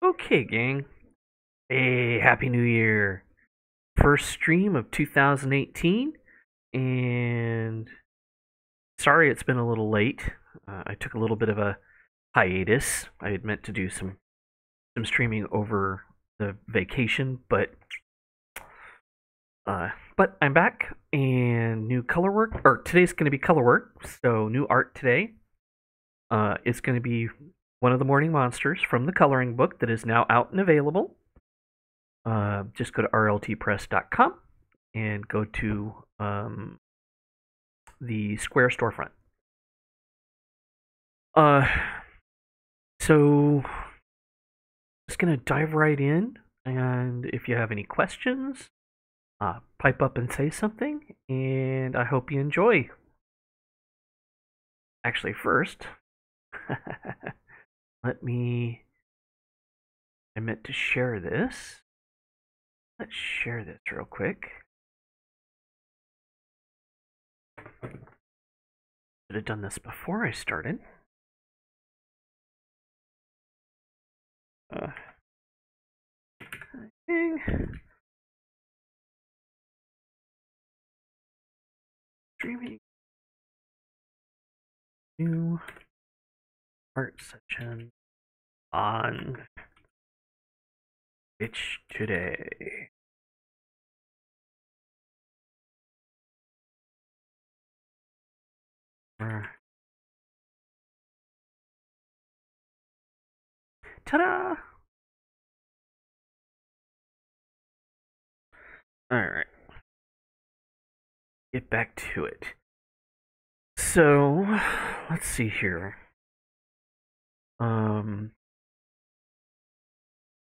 Okay, gang. Hey, Happy New Year. First stream of 2018, and sorry it's been a little late. I took a little bit of a hiatus. I had meant to do some streaming over the vacation, but I'm back and new color work. Or today's going to be color work, so new art today. It's going to be one of the morning monsters from the coloring book that is now out and available. Just go to rltpress.com and go to the Square storefront. So just gonna dive right in, and if you have any questions, pipe up and say something, and I hope you enjoy. Actually, first, I meant to share this. Let's share this real quick. Should have done this before I started. Streaming new art section on Twitch today. Ta-da! Alright. Get back to it. So, let's see here. I'm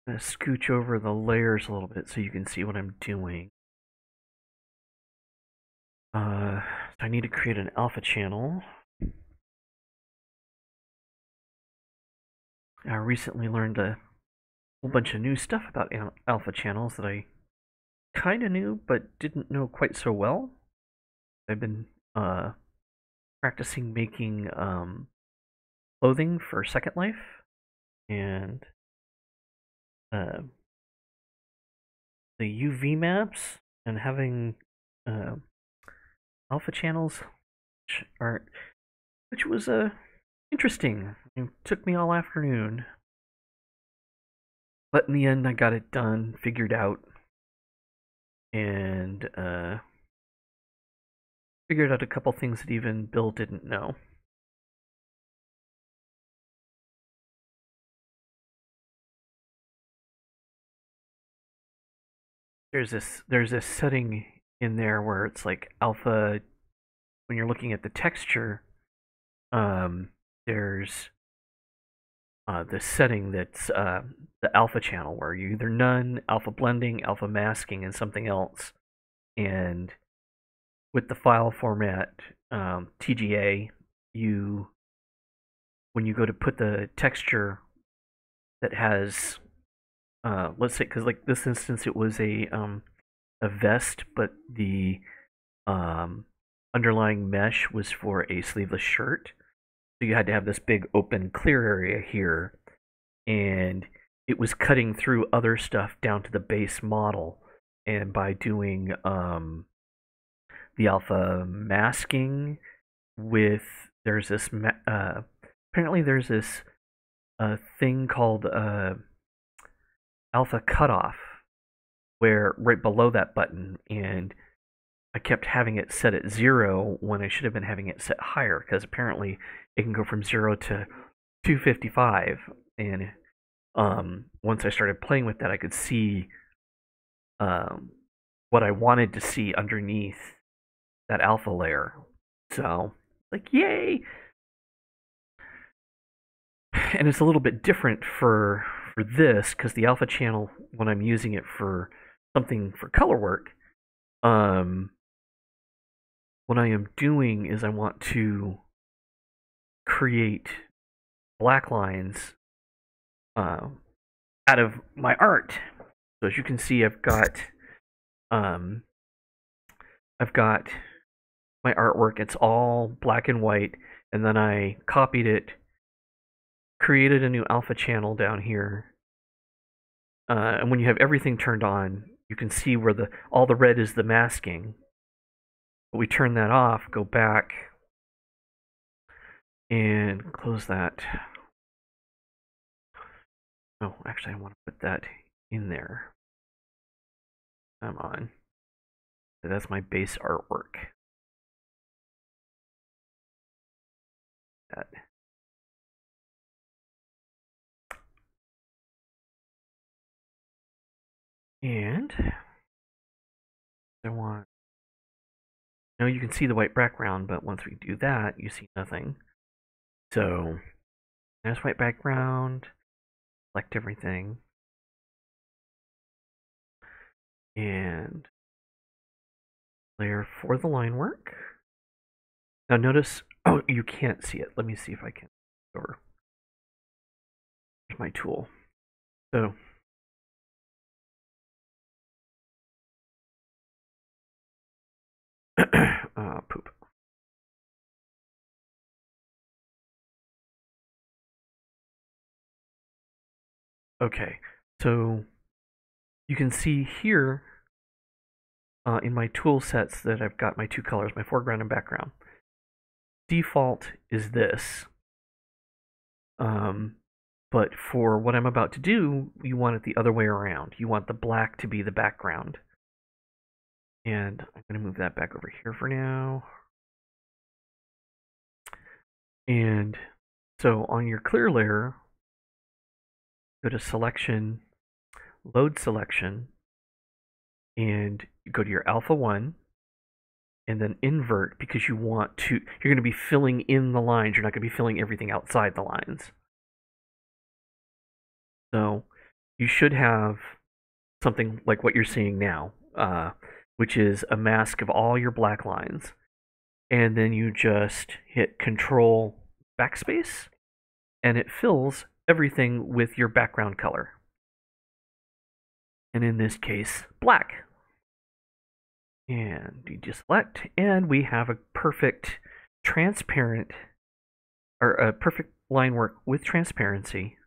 gonna scooch over the layers a little bit so you can see what I'm doing. I need to create an alpha channel. I recently learned a whole bunch of new stuff about alpha channels that I kind of knew but didn't know quite so well. I've been practicing making clothing for Second Life, and the UV maps and having alpha channels, which was interesting. It took me all afternoon, but in the end, I got it done, figured out, and figured out a couple things that even Bill didn't know. There's this setting in there where it's like alpha. When you're looking at the texture, there's this setting that's the alpha channel, where you either none, alpha blending, alpha masking, and something else. And with the file format TGA, when you go to put the texture that has, let's say, because like this instance, it was a vest, but the underlying mesh was for a sleeveless shirt. So you had to have this big open clear area here, and it was cutting through other stuff down to the base model. And by doing the alpha masking with, there's this apparently there's this thing called alpha cutoff, where right below that button, and I kept having it set at 0 when I should have been having it set higher, because apparently it can go from 0 to 255. And once I started playing with that, I could see what I wanted to see underneath that alpha layer. So, like, yay! And it's a little bit different for this, because the alpha channel, when I'm using it for something for color work, what I am doing is I want to create black lines out of my art. So as you can see, I've got my artwork. It's all black and white, and then I copied it, created a new alpha channel down here, And when you have everything turned on, you can see where all the red is the masking. But we turn that off, go back, and close that. Oh, actually, I want to put that in there. Come on. That's my base artwork. That. And I want. Now you can see the white background, but once we do that, you see nothing. So there's white background. Select everything. And layer for the line work. Now notice, oh, you can't see it. Let me see if I can. Over. Here's my tool. So poop. Okay, so you can see here in my tool sets that I've got my two colors, my foreground and background. Default is this. But for what I'm about to do, you want it the other way around. You want the black to be the background. And I'm going to move that back over here for now. And so on your clear layer, go to selection, load selection, and you go to your alpha 1, and then invert because you want to, you're going to be filling in the lines. You're not going to be filling everything outside the lines. So you should have something like what you're seeing now, which is a mask of all your black lines. And then you just hit Control Backspace, and it fills everything with your background color. And in this case, black. And you just select, and we have a perfect transparent, or a perfect line work with transparency.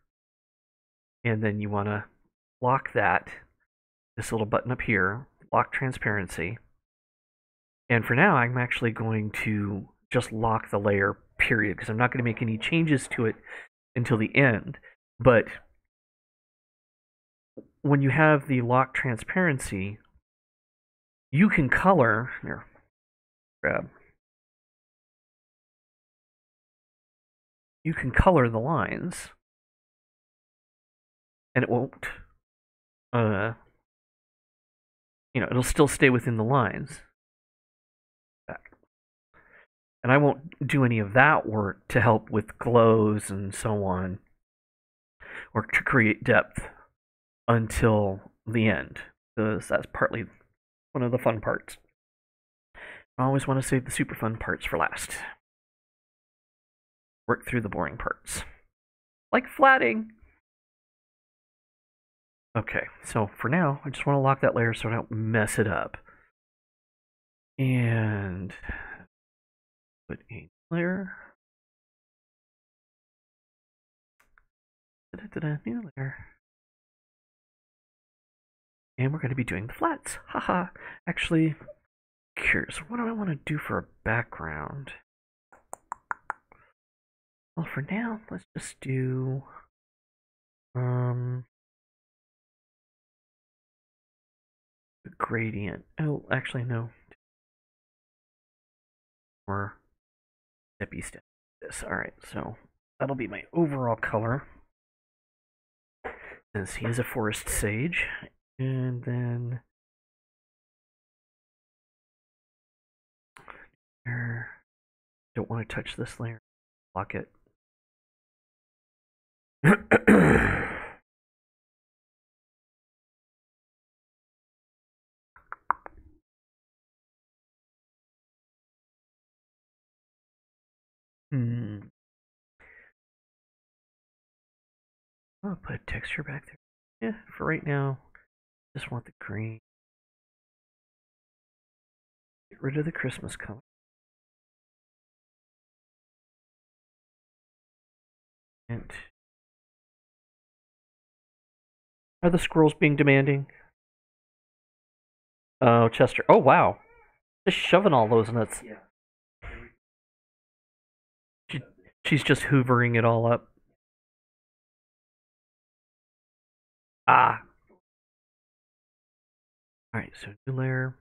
And then you want to lock that, this little button up here, lock transparency. And for now, I'm actually going to just lock the layer, period, because I'm not going to make any changes to it until the end. But when you have the lock transparency, you can color, here, grab, you can color the lines, and it won't, it'll still stay within the lines. Back. And I won't do any of that work to help with glows and so on, or to create depth until the end, because that's partly one of the fun parts. I always want to save the super fun parts for last. Work through the boring parts. Like flatting. Okay, so for now, I just want to lock that layer so I don't mess it up. And put a layer. New layer. And we're going to be doing the flats. Haha. Actually, curious, what do I want to do for a background? Well, for now, let's just do the gradient. Oh, actually, no. Or steppy step. This. All right, so that'll be my overall color. Since he is a forest sage, and then don't want to touch this layer. Lock it. I'll put a texture back there. Yeah, for right now, just want the green. Get rid of the Christmas color. And Are the squirrels being demanding? Oh, Chester. Oh, wow. Just shoving all those nuts. Yeah. She, she's just hoovering it all up. Ah. Alright, so new layer.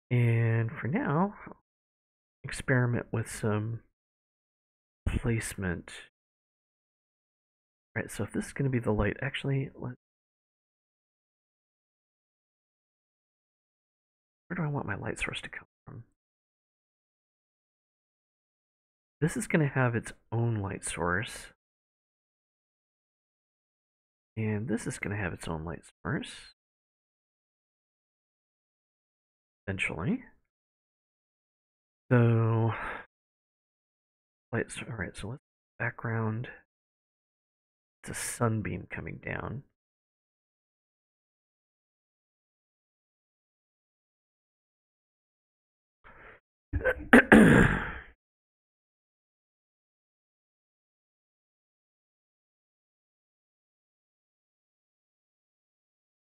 And for now, experiment with some placement. Alright, so if this is going to be the light, actually, where do I want my light source to come from? This is going to have its own light source. And this is going to have its own light source. Eventually. So, lights. Alright, so let's background. It's a sunbeam coming down.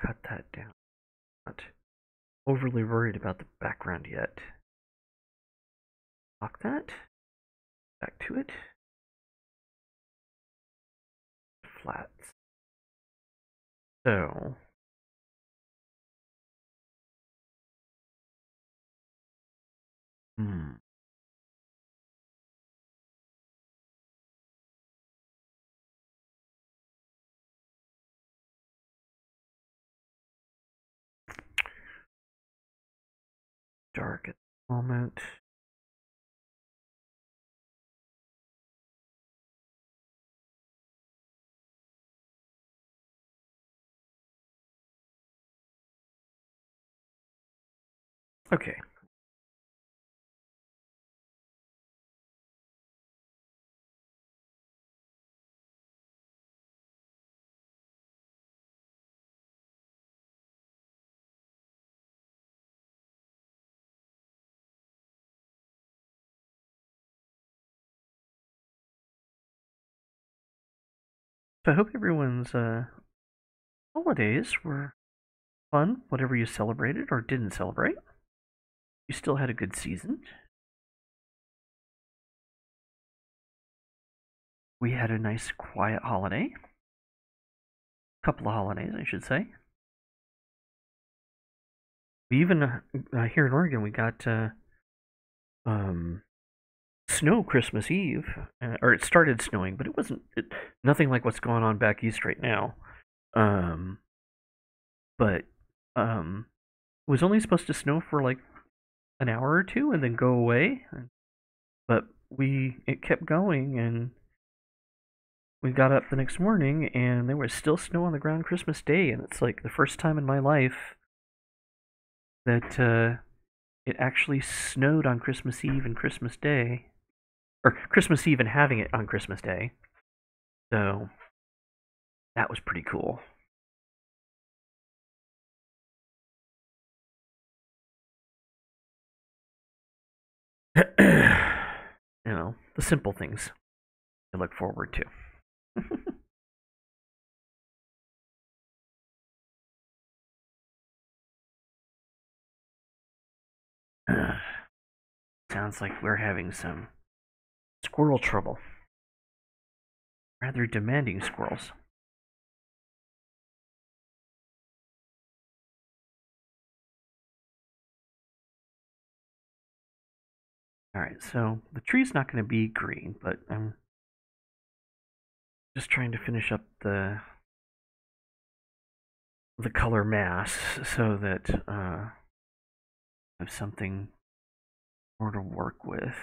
Cut that down. Not overly worried about the background yet. Lock that. Back to it. Flat. So. Dark at the moment. Okay. So I hope everyone's holidays were fun, whatever you celebrated or didn't celebrate. You still had a good season. We had a nice quiet holiday. Couple of holidays, I should say. We even here in Oregon we got snow Christmas Eve, or it started snowing, but it wasn't nothing like what's going on back east right now. But it was only supposed to snow for like an hour or two and then go away. But it kept going, and we got up the next morning and there was still snow on the ground Christmas Day, and it's like the first time in my life that it actually snowed on Christmas Eve and Christmas Day, or Christmas Eve and having it on Christmas Day. So that was pretty cool. You know, the simple things I look forward to. Sounds like we're having some squirrel trouble. Rather demanding squirrels. Alright, so the tree's not going to be green, but I'm just trying to finish up the color mass so that I have something more to work with.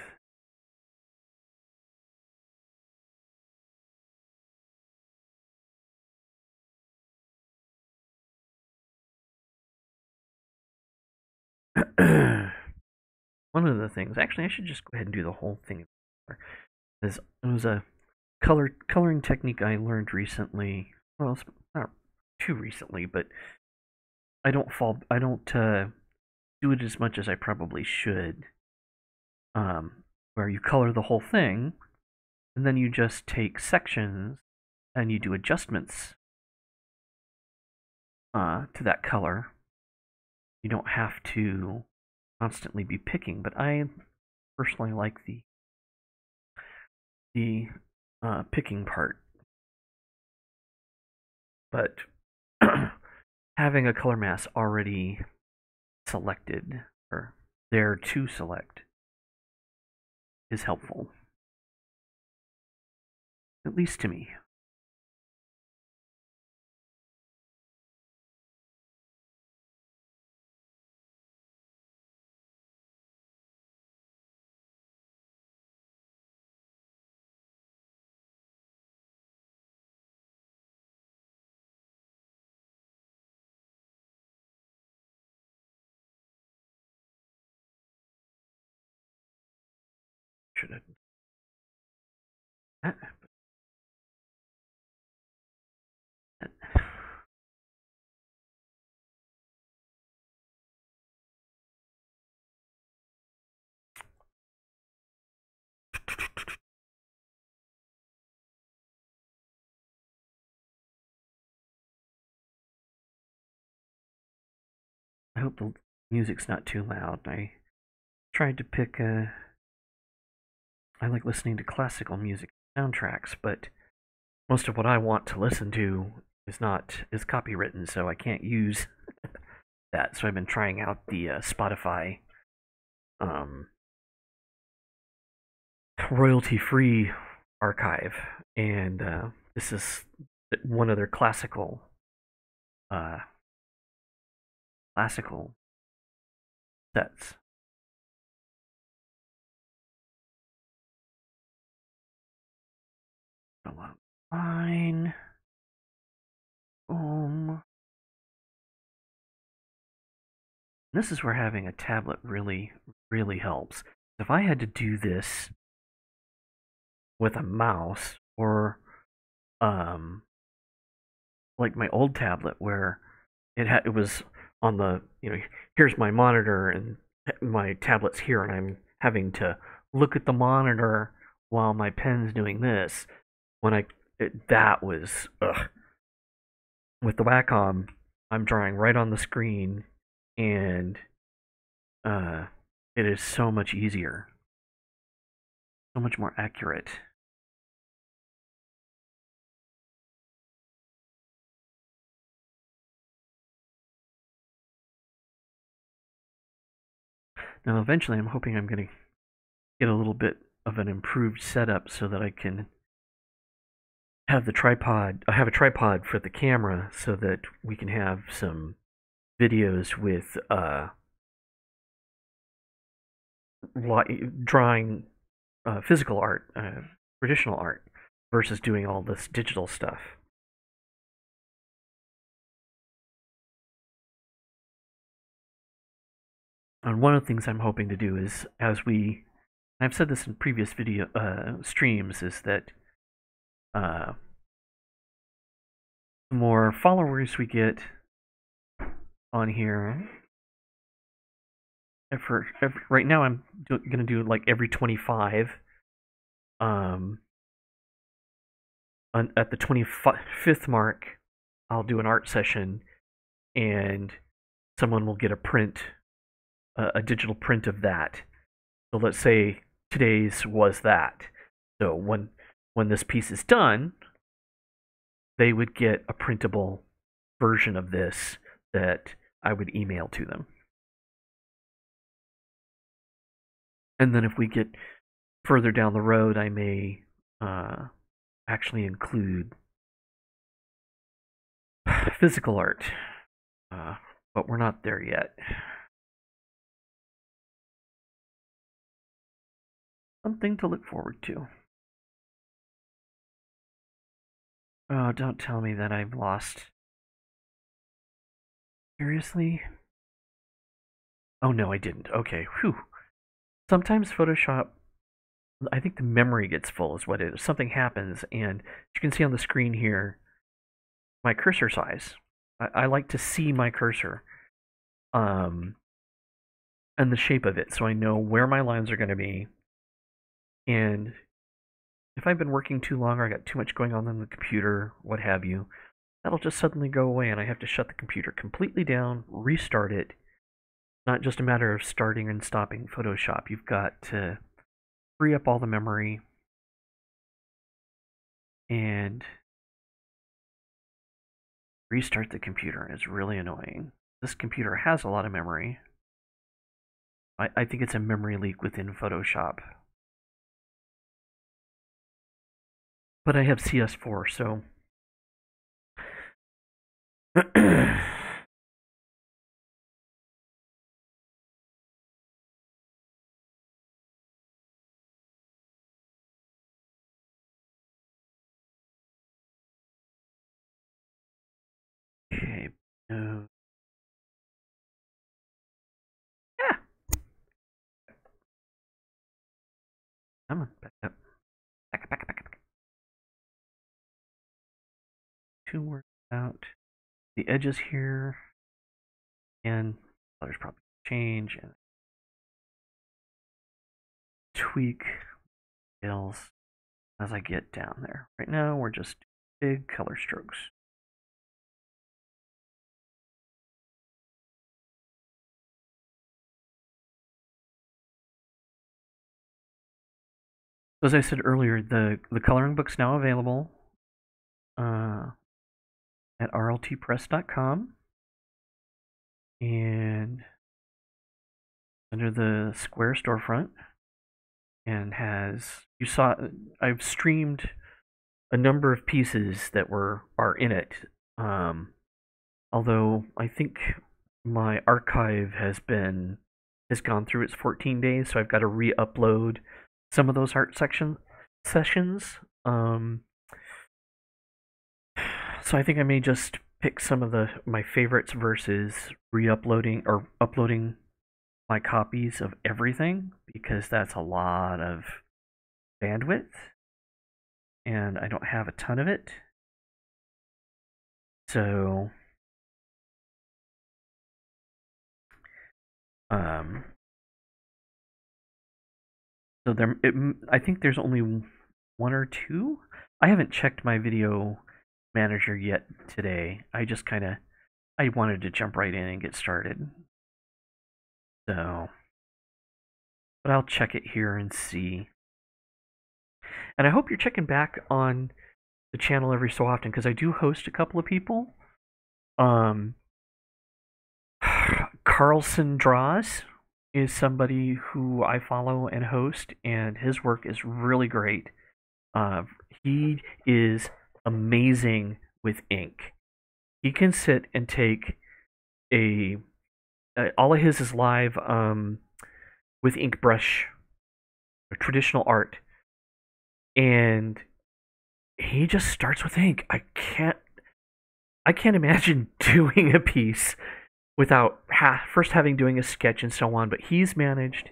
One of the things, actually, I should just go ahead and do the whole thing. It was a coloring technique I learned recently. Well, it's not too recently, but I don't do it as much as I probably should. Where you color the whole thing, and then you just take sections and you do adjustments to that color, you don't have to constantly be picking. But I personally like the picking part. But having a color mask already selected or there to select is helpful, at least to me. Should I? I hope the music's not too loud. I tried to pick a. I like listening to classical music soundtracks, but most of what I want to listen to is copywritten, so I can't use that. So I've been trying out the Spotify royalty-free archive, and this is one of their uh, classical sets. Fine. Boom. This is where having a tablet really, really helps. If I had to do this with a mouse or like my old tablet where it was on the, here's my monitor and my tablet's here, and I'm having to look at the monitor while my pen's doing this. That was ugh. With the Wacom, I'm drawing right on the screen, and it is so much easier, so much more accurate. Now, eventually, I'm hoping I'm going to get a little bit of an improved setup so that I can have the tripod. I have a tripod for the camera so that we can have some videos with drawing physical art, traditional art, versus doing all this digital stuff. And one of the things I'm hoping to do is, I've said this in previous video streams, is that the more followers we get on here, right now I'm gonna do like every 25. At the 25th mark, I'll do an art session, and someone will get a digital print of that. So let's say today's was that. So when this piece is done, they would get a printable version of this that I would email to them. And then if we get further down the road, I may actually include physical art, but we're not there yet. Something to look forward to. Oh, don't tell me that I've lost. Seriously? Oh no, I didn't. Okay, whew. Sometimes Photoshop, I think the memory gets full is what it is. Something happens, and you can see on the screen here, my cursor size. I like to see my cursor, and the shape of it, so I know where my lines are going to be, and if I've been working too long or I got too much going on the computer, what have you, that'll just suddenly go away and I have to shut the computer completely down, restart it. Not just a matter of starting and stopping Photoshop. You've got to free up all the memory and restart the computer. And it's really annoying. This computer has a lot of memory. I think it's a memory leak within Photoshop. But I have CS4, so okay. No. Yeah. Come on, back up. Back up. Two more out. The edges here. And colors probably change and tweak details as I get down there. Right now, we're just big color strokes. As I said earlier, the coloring book's now available at rltpress.com and under the Square storefront, and I've streamed a number of pieces that are in it. Although I think my archive has gone through its 14 days, so I've got to re-upload some of those art sessions. So I think I may just pick some of my favorites versus re-uploading or uploading my copies of everything, because that's a lot of bandwidth and I don't have a ton of it. So I think there's only one or two. I haven't checked my video manager yet today. I wanted to jump right in and get started. So, but I'll check it here and see. And I hope you're checking back on the channel every so often, because I do host a couple of people. Carlson Draws is somebody who I follow and host, and his work is really great. He is amazing with ink. He can sit and take all of his is live with ink brush, traditional art, and he just starts with ink. I can't imagine doing a piece without first doing a sketch and so on, but he's managed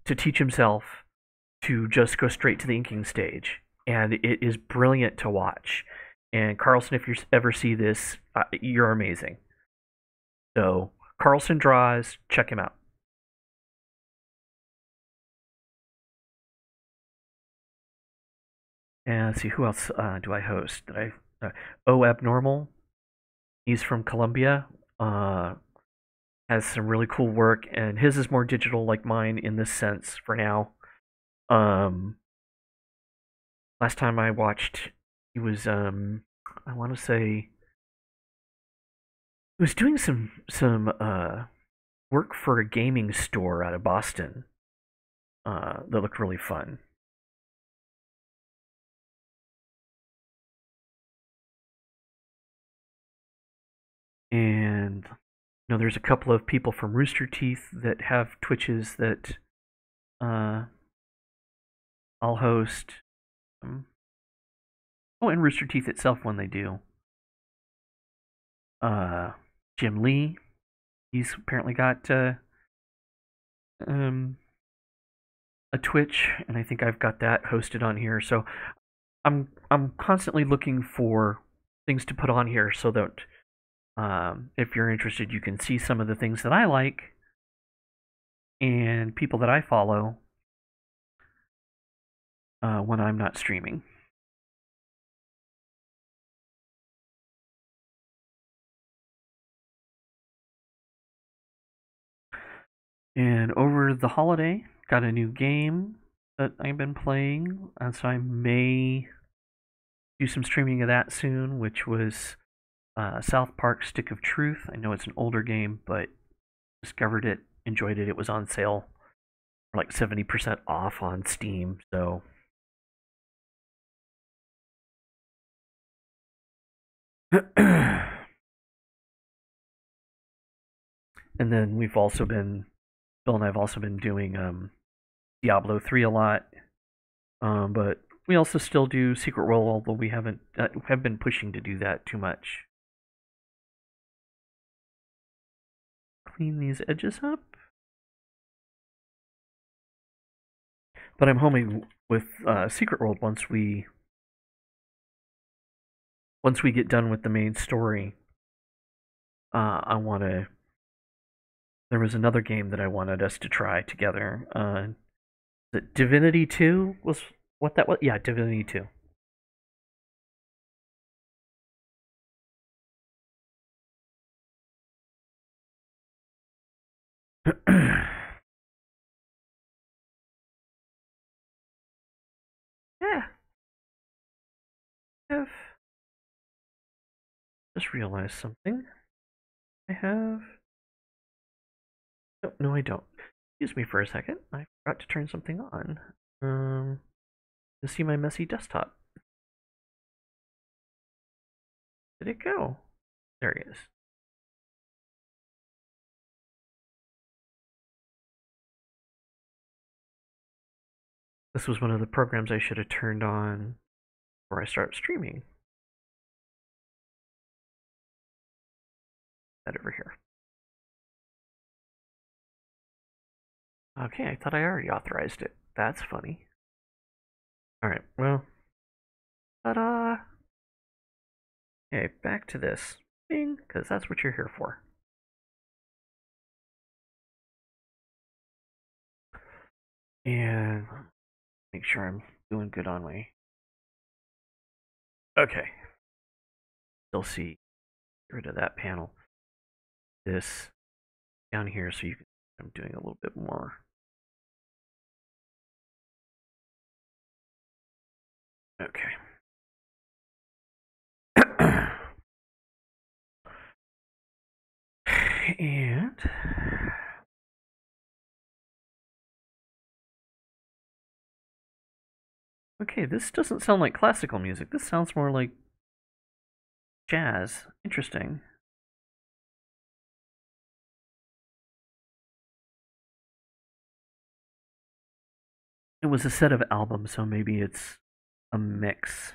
to teach himself to just go straight to the inking stage, and it is brilliant to watch. And Carlson, if you ever see this, you're amazing. So Carlson Draws, check him out. And let's see, who else do I host? Abnormal. He's from Colombia. Has some really cool work, and his is more digital like mine in this sense for now. Last time I watched, he was I want to say he was doing some work for a gaming store out of Boston that looked really fun. And there's a couple of people from Rooster Teeth that have Twitches that I'll host. And Rooster Teeth itself when they do. Jim Lee, he's apparently got a Twitch, and I think I've got that hosted on here. So I'm constantly looking for things to put on here so that if you're interested, you can see some of the things that I like and people that I follow. when I'm not streaming. And over the holiday, got a new game that I've been playing, and so I may do some streaming of that soon, which was South Park Stick of Truth. I know it's an older game, but discovered it, enjoyed it. It was on sale for like 70% off on Steam, so. And then we've also been, Bill and I have also been doing Diablo 3 a lot, but we also still do Secret World, although we haven't have been pushing to do that too much. Clean these edges up. But I'm hoping with Secret World once we get done with the main story, I want to. There was another game that I wanted us to try together. The Divinity 2 was what that was. Yeah, Divinity 2. Yeah, I've just realized something. I have. Oh, no, I don't. Excuse me for a second. I forgot to turn something on. To see my messy desktop. Did it go? There he is. This was one of the programs I should have turned on before I start streaming. That over here. Okay, I thought I already authorized it. That's funny. Alright, well. Ta-da! Okay, back to this. Bing, because that's what you're here for. And make sure I'm doing good on my. Okay. Still see. Get rid of that panel. This down here so you can. I'm doing a little bit more. Okay. And okay, this doesn't sound like classical music. This sounds more like jazz. Interesting. It was a set of albums, so maybe it's a mix.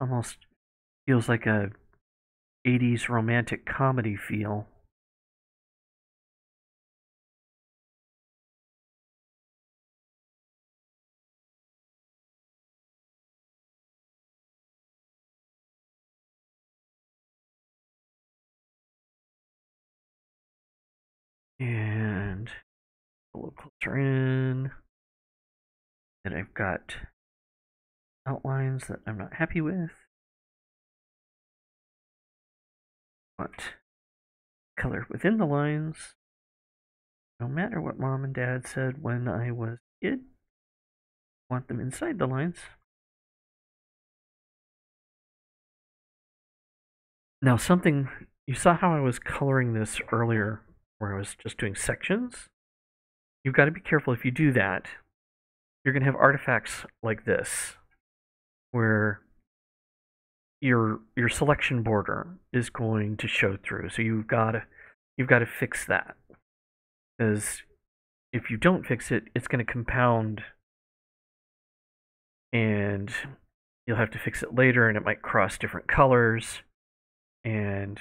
Almost feels like a 80s romantic comedy feel. And a little closer in. And I've got outlines that I'm not happy with. Want color within the lines. No matter what mom and dad said when I was a kid, want them inside the lines. Now, something you saw how I was coloring this earlier, where I was just doing sections. You've got to be careful if you do that. You're going to have artifacts like this, where your selection border is going to show through. So you've got to fix that, because if you don't fix it, it's going to compound, and you'll have to fix it later, and it might cross different colors, and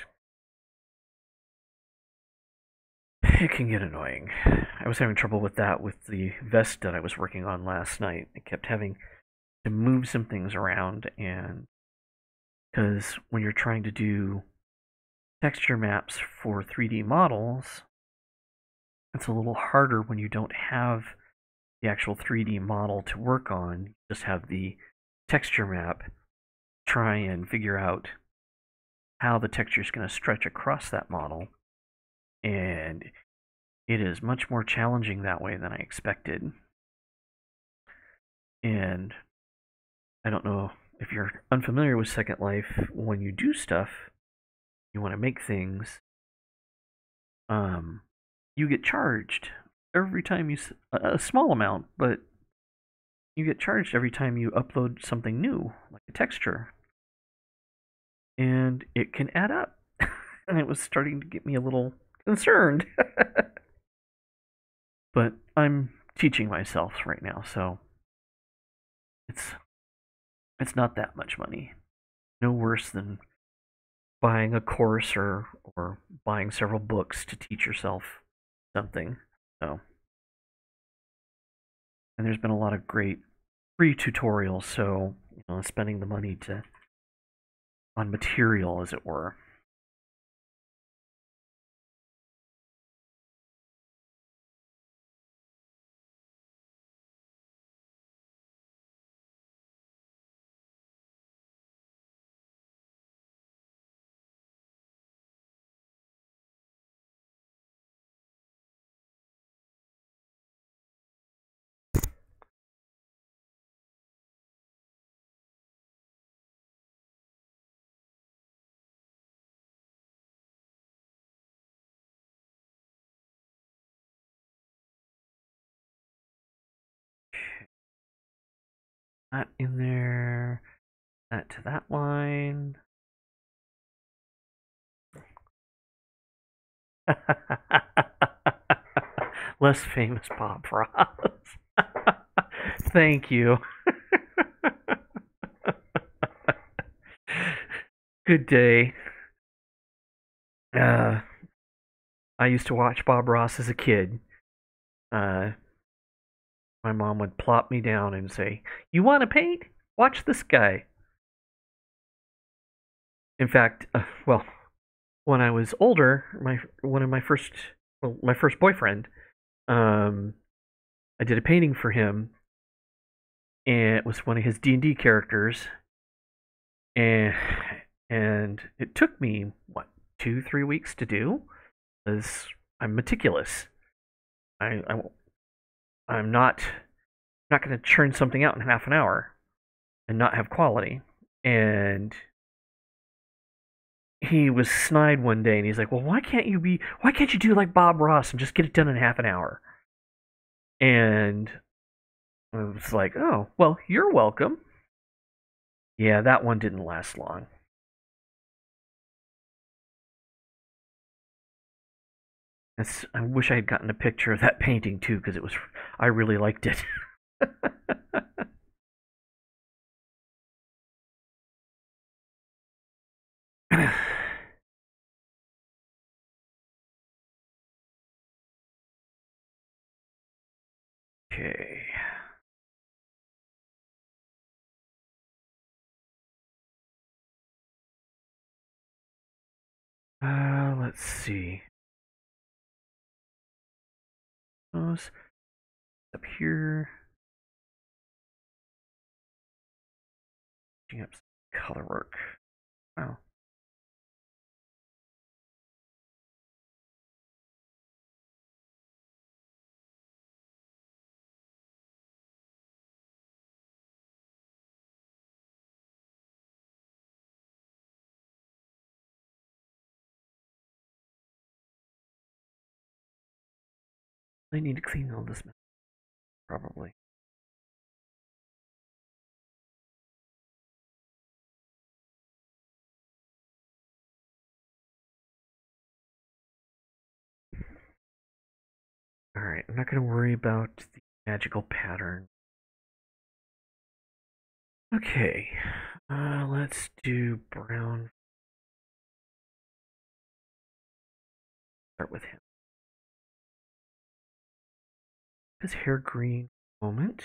it can get annoying. I was having trouble with that with the vest that I was working on last night. I kept having to move some things around, and because when you're trying to do texture maps for 3D models, it's a little harder when you don't have the actual 3D model to work on. You just have the texture map. Try and figure out how the texture is going to stretch across that model. And it is much more challenging that way than I expected. And I don't know if you're unfamiliar with Second Life, when you do stuff, you want to make things, you get charged every time you, a small amount, but you get charged every time you upload something new, like a texture. And it can add up. And it was starting to get me a little concerned. But I'm teaching myself right now, so it's not that much money. No worse than buying a course or buying several books to teach yourself something. So, and there's been a lot of great free tutorials, so spending the money to on material, as it were. That in there, that to that line. Less famous Bob Ross. Thank you. Good day. I used to watch Bob Ross as a kid. Uh, my mom would plop me down and say, "You want to paint? Watch this guy." In fact, well, when I was older, my first boyfriend, um, I did a painting for him, and it was one of his D&D characters, and it took me what 2-3 weeks to do, because I'm meticulous. I I'm not going to churn something out in half an hour and not have quality. And he was snide one day, and he's like, "Well, why can't you do like Bob Ross and just get it done in half an hour?" And I was like, "Oh, well, you're welcome." Yeah, that one didn't last long. I wish I had gotten a picture of that painting too, because I really liked it. Okay. Let's see. Those up here. Up some color work. Wow. I need to clean all this, probably. Alright, I'm not going to worry about the magical pattern. Okay, let's do brown. Start with him. His hair green moment.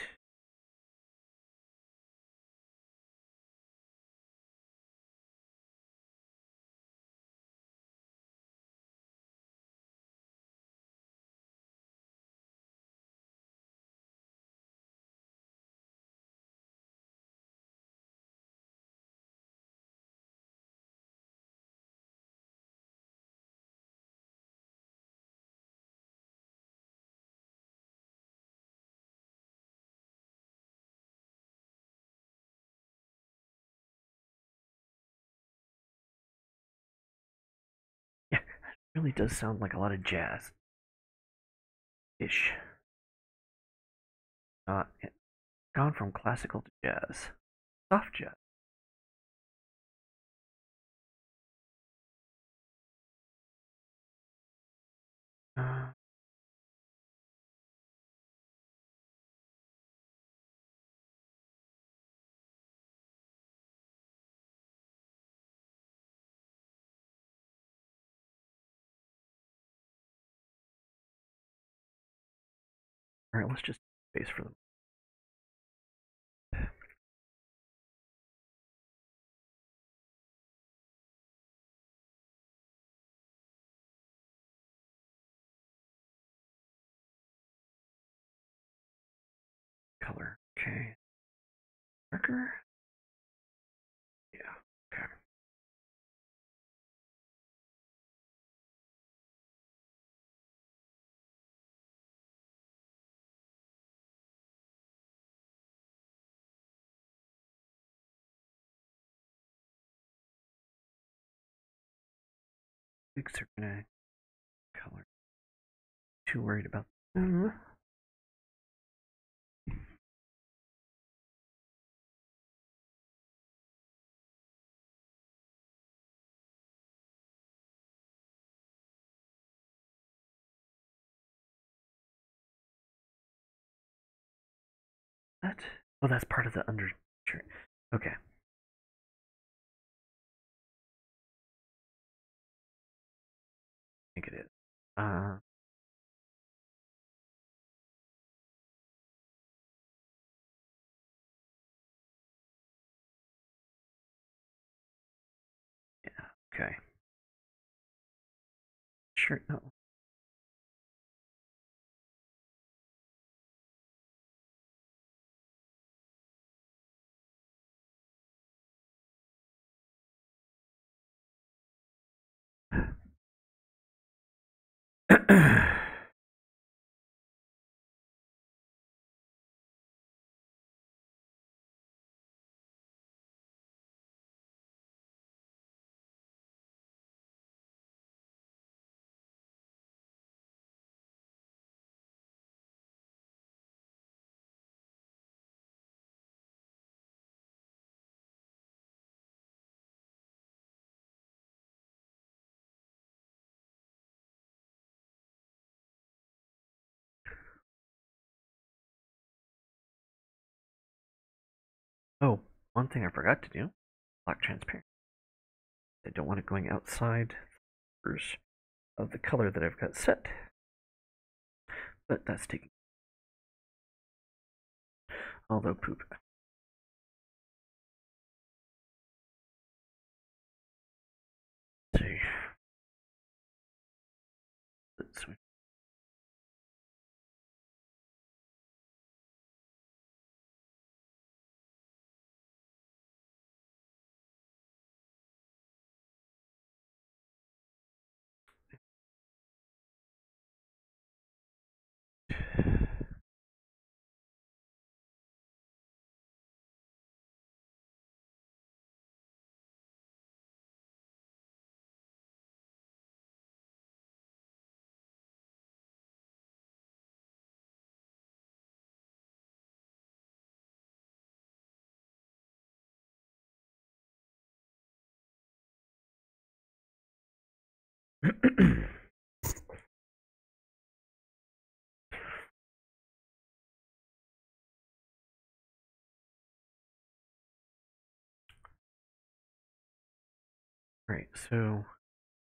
Really does sound like a lot of jazz ish. It gone from classical to jazz, soft jazz. Uh, all right, let's just space for them. Color. Okay. Marker. Yeah. Okay. Pigs are gonna color. Too worried about them. That? Oh, that's part of the under shirt. Okay. I think it is. Uh, yeah. Okay. Shirt. No. Oh, one thing I forgot to do: black transparent. I don't want it going outside of the color that I've got set, but that's taking. Although poop. Let's see. Let's switch. Right, so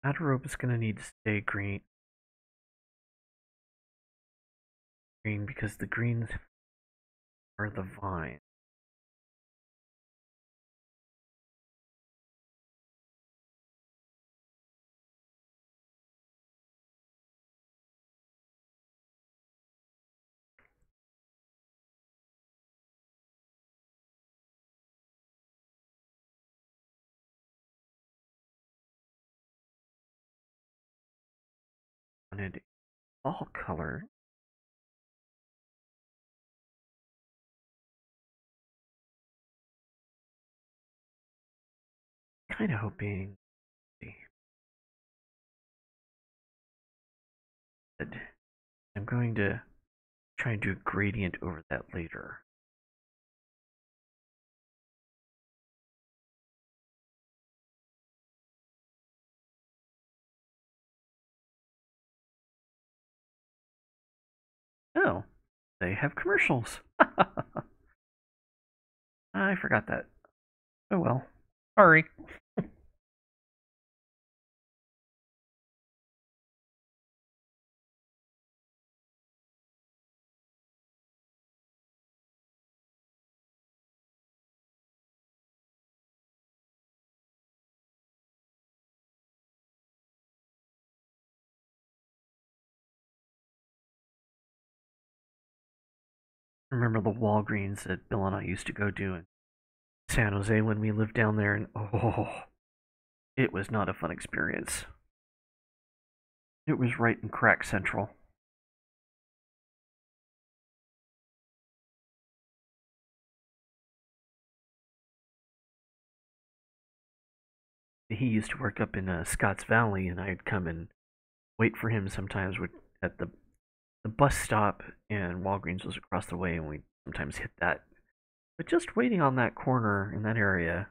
outer robe is going to need to stay green because the greens are the vine. Wanted fall color. Kind of hoping. See. Good. I'm going to try and do a gradient over that later. Oh, they have commercials. I forgot that. Oh well. Sorry. Remember the Walgreens that Bill and I used to go to in San Jose when we lived down there, and oh, it was not a fun experience. It was right in Crack Central. He used to work up in Scotts Valley, and I'd come and wait for him sometimes at the bus stop, and Walgreens was across the way, and we'd sometimes hit that. But just waiting on that corner in that area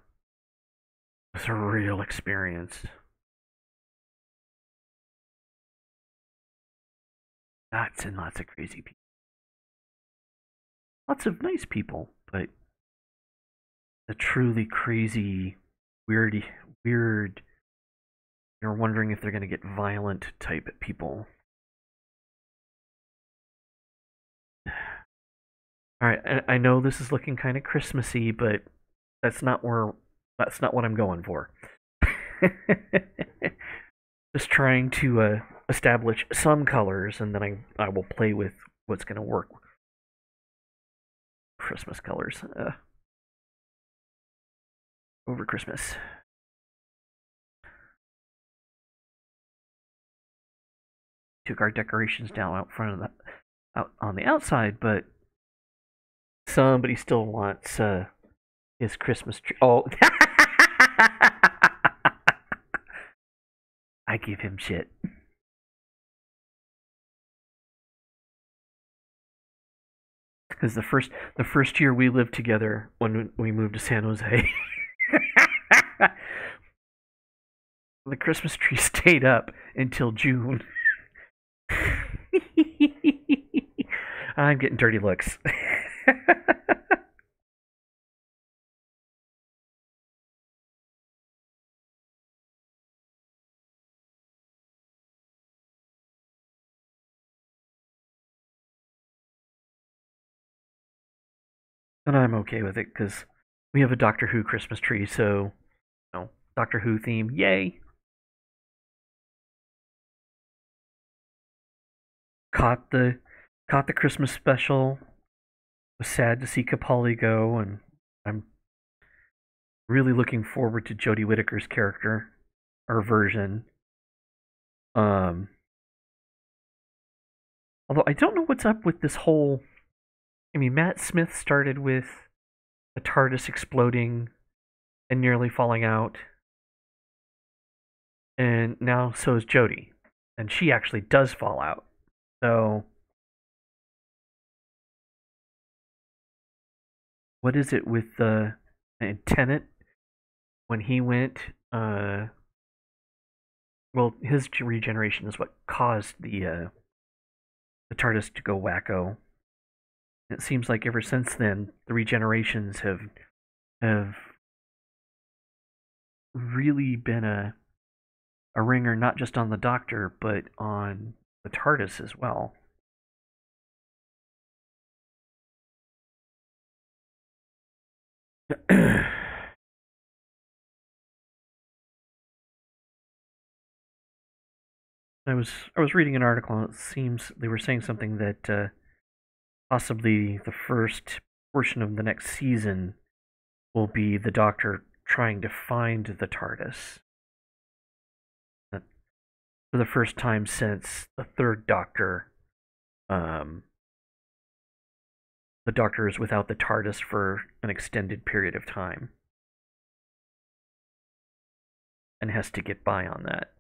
was a real experience. Lots and lots of crazy people. Lots of nice people, but the truly crazy, weird, you're wondering if they're going to get violent type people. All right, I know this is looking kind of Christmassy, but that's not where that's not what I'm going for. Just trying to establish some colors, and then I will play with what's going to work. Christmas colors over Christmas. Took our decorations down out front of the out on the outside, but somebody still wants his Christmas tree. Oh, I give him shit. Because the first year we lived together when we moved to San Jose, the Christmas tree stayed up until June. I'm getting dirty looks. And I'm okay with it because we have a Doctor Who Christmas tree, so Doctor Who theme, yay! Caught the caught the Christmas special. Was sad to see Capaldi go, and I'm really looking forward to Jodie Whittaker's character or version. Um, Although I don't know what's up with this whole. I mean, Matt Smith started with the TARDIS exploding and nearly falling out, and now so is Jodie, and she actually does fall out. So, what is it with the Tenet when he went? Well, his regeneration is what caused the TARDIS to go wacko. It seems like ever since then, the regenerations have really been a ringer, not just on the Doctor, but on the TARDIS as well. I was reading an article, and it seems they were saying something that possibly the first portion of the next season will be the Doctor trying to find the TARDIS. For the first time since the third Doctor, um, the Doctor is without the TARDIS for an extended period of time and has to get by on that.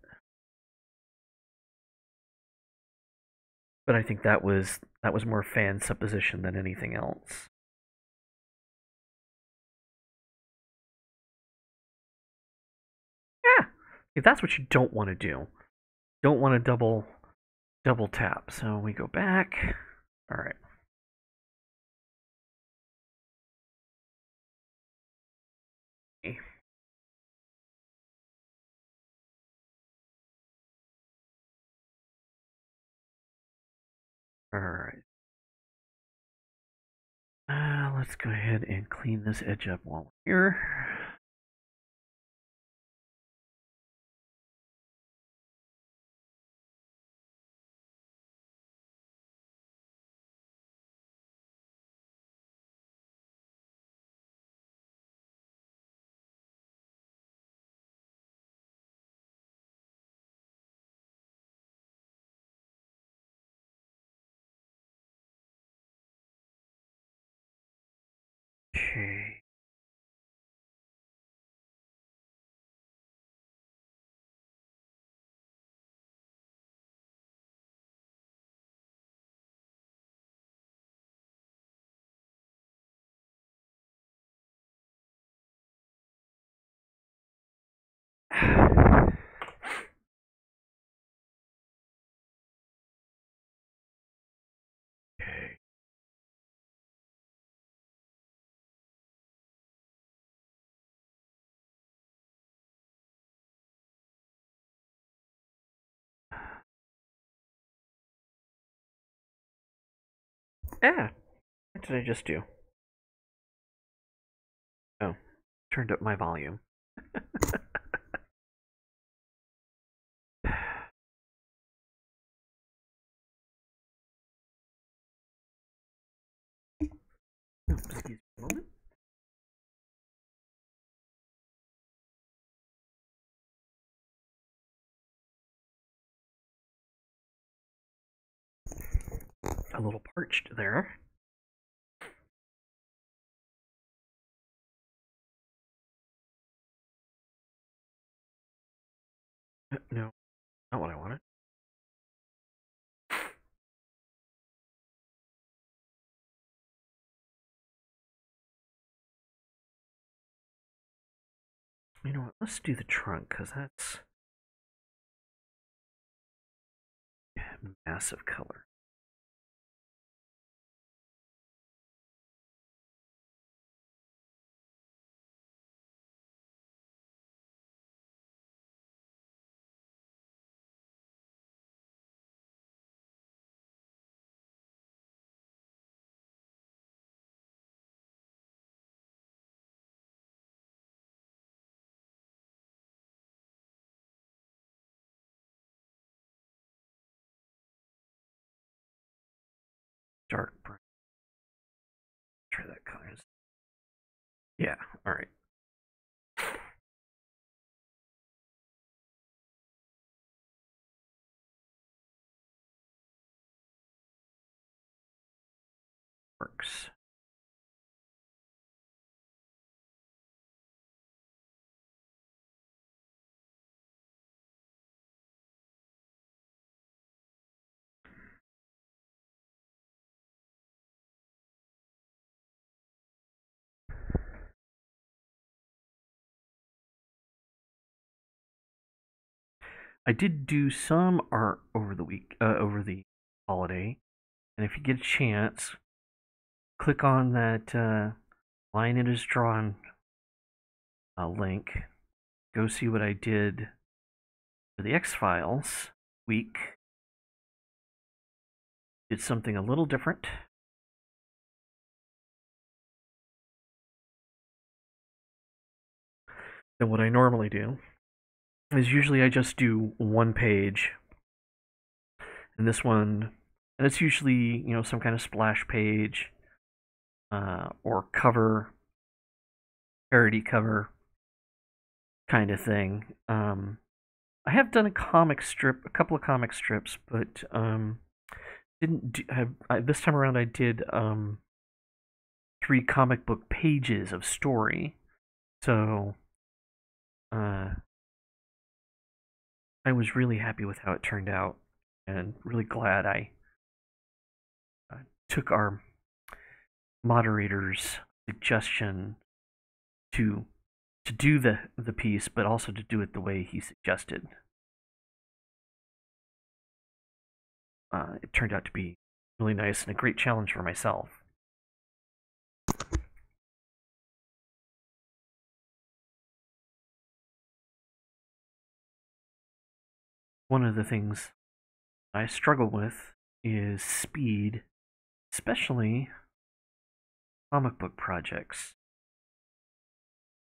but I think that was more fan supposition than anything else. Yeah, if that's what you don't want to do. Don't want to double tap. So we go back. All right. All right. Let's go ahead and clean this edge up while we're here. Okay. Okay. Yeah. What did I just do? Oh, turned up my volume. Excuse me a moment. A little parched there. No, not what I wanted. You know what? Let's do the trunk because that's massive color. Dark brown. Try that color. Yeah. All right. Works. I did do some art over the over the holiday, and if you get a chance, click on that line it is drawn link. Go see what I did for the X Files week. Did something a little different than what I normally do. Is usually I just do one page, and this one, and it's usually some kind of splash page or cover, parody cover kind of thing. I have done a couple of comic strips, but didn't do, this time around. I did 3 comic book pages of story, so uh, I was really happy with how it turned out, and really glad I took our moderator's suggestion to do the piece, but also to do it the way he suggested. It turned out to be really nice and a great challenge for myself. One of the things I struggle with is speed, especially comic book projects.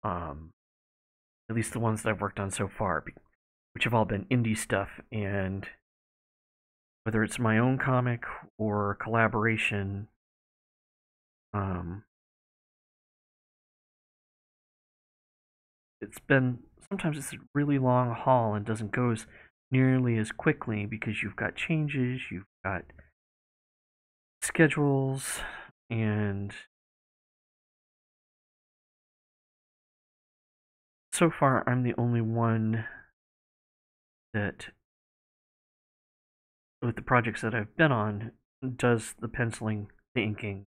At least the ones that I've worked on so far, which have all been indie stuff, and whether it's my own comic or collaboration, sometimes it's a really long haul and doesn't go as nearly as quickly because you've got changes, you've got schedules, and so far I'm the only one that, with the projects that I've been on, does the penciling, the inking,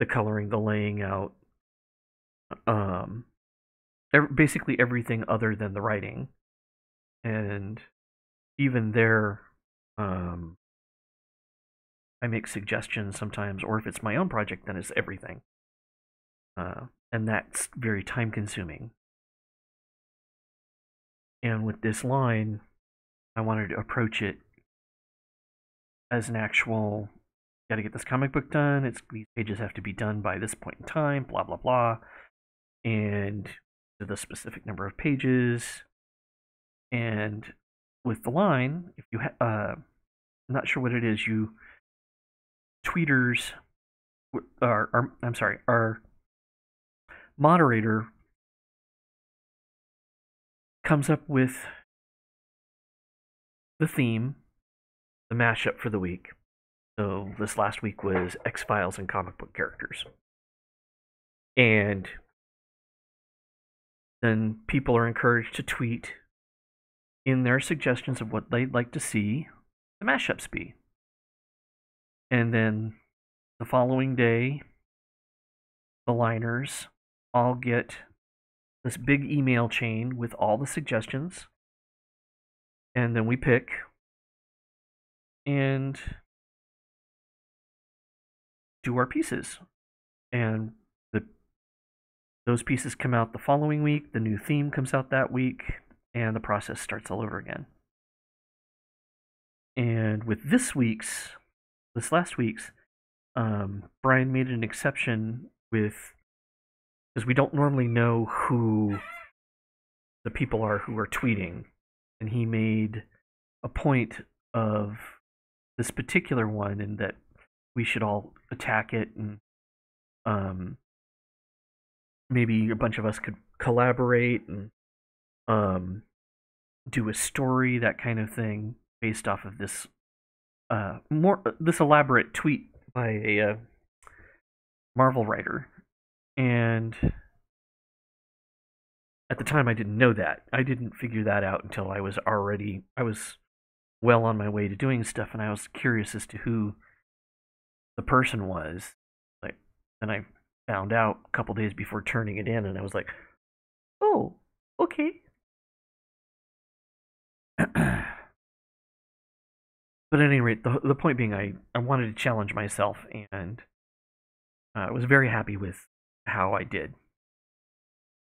the coloring, the laying out, basically everything other than the writing. And even there, I make suggestions sometimes, or if it's my own project, then it's everything. And that's very time consuming. And with this line, I wanted to approach it as an actual, got to get this comic book done. These pages have to be done by this point in time, blah blah blah, and the specific number of pages. And with the line, if you I'm not sure what it is, you tweeters, our moderator comes up with the theme, the mashup for the week. So this last week was X-Files and comic book characters. And then people are encouraged to tweet in their suggestions of what they'd like to see the mashups be. And then the following day, the liners all get this big email chain with all the suggestions. And then we pick and do our pieces. And those pieces come out the following week, the new theme comes out that week, and the process starts all over again. And with this last week's, Brian made an exception because we don't normally know who the people are who are tweeting, and he made a point of this particular one and that we should all attack it, and maybe a bunch of us could collaborate and do a story, that kind of thing, based off of this this elaborate tweet by a Marvel writer. And at the time I didn't know that. I didn't figure that out until I was well on my way to doing stuff, and I was curious as to who the person was. Like, and I found out a couple days before turning it in, and I was like, "Oh, okay." But at any rate, the point being, I wanted to challenge myself, and I was very happy with how I did.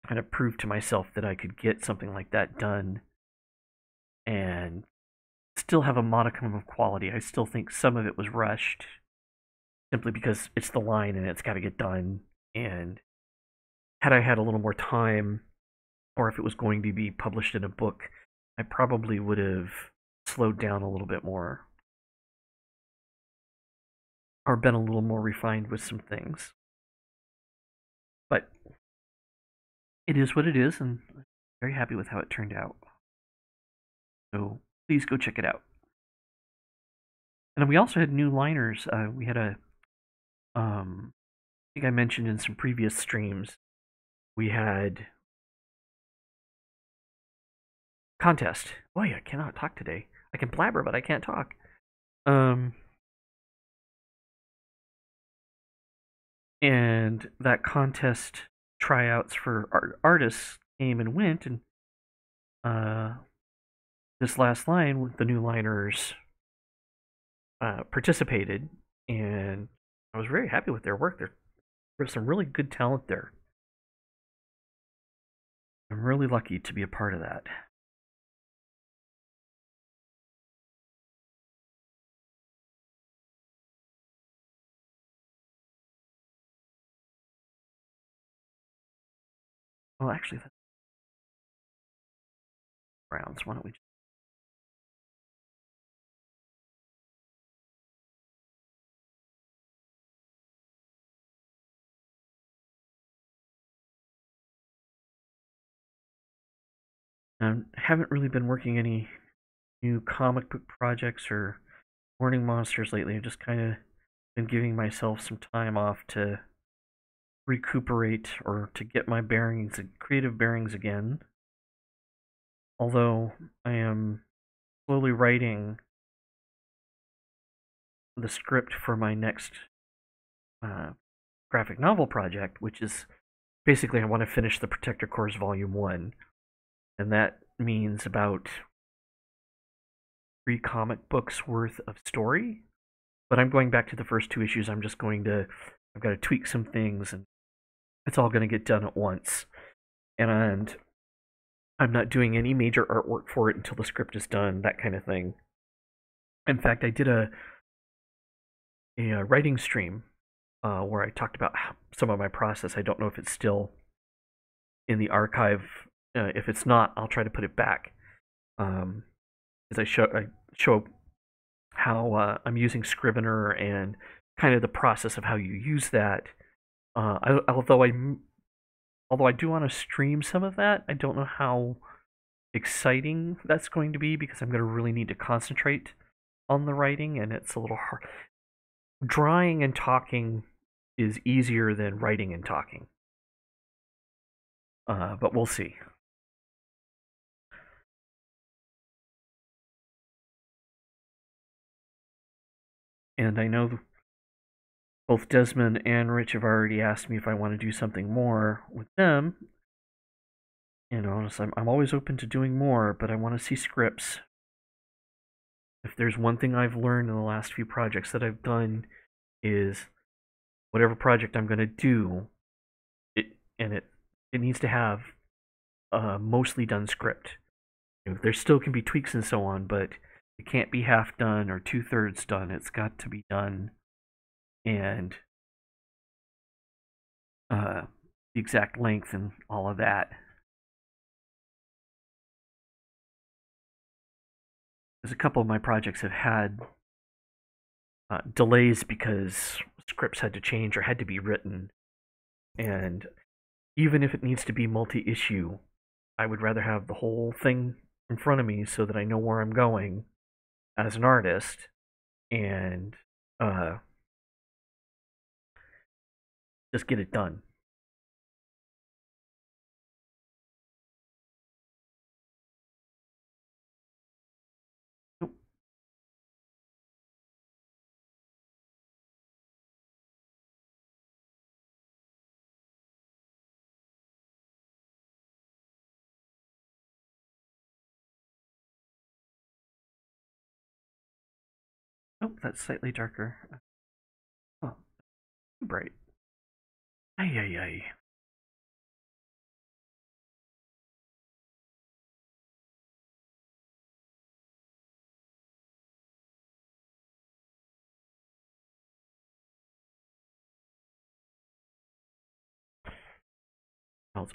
Kind of proved to myself that I could get something like that done and still have a modicum of quality. I still think some of it was rushed simply because it's the line and it's got to get done. And had I had a little more time, or if it was going to be published in a book, I probably would have slowed down a little bit more, or been a little more refined with some things. But it is what it is, and I'm very happy with how it turned out. So please go check it out. And then we also had new liners. We had I think I mentioned in some previous streams, we had contest. Boy, I cannot talk today. I can blabber, but I can't talk. And that contest tryouts for artists came and went, and uh, this last line, the new liners participated, and I was very happy with their work. There's some really good talent there. I'm really lucky to be a part of that. Well, actually, that's rounds. Why don't we? I haven't really been working any new comic book projects or Morning Monsters lately. I've just kind of been giving myself some time off to recuperate or to get my bearings, creative bearings again. Although I am slowly writing the script for my next uh, graphic novel project, which is basically I want to finish the Protector Corps Volume 1. And that means about 3 comic books worth of story. But I'm going back to the first 2 issues. I've got to tweak some things, and it's all going to get done at once. And I'm not doing any major artwork for it until the script is done, that kind of thing. In fact, I did a writing stream where I talked about some of my process. I don't know if it's still in the archive. If it's not, I'll try to put it back. As I show how I'm using Scrivener and kind of the process of how you use that. Although I do want to stream some of that, I don't know how exciting that's going to be because I'm going to really need to concentrate on the writing, and it's a little hard. Drawing and talking is easier than writing and talking. But we'll see. And I know both Desmond and Rich have already asked me if I want to do something more with them. You know, so I'm always open to doing more, but I want to see scripts. If there's one thing I've learned in the last few projects that I've done is whatever project I'm going to do, it needs to have a mostly done script. You know, there still can be tweaks and so on, but it can't be half done or 2/3 done. It's got to be done, and the exact length and all of that. Because a couple of my projects have had delays because scripts had to change or had to be written, and even if it needs to be multi-issue, I would rather have the whole thing in front of me so that I know where I'm going as an artist, and just get it done. Oh, that's slightly darker. Oh, too bright. Ay, ay, ay.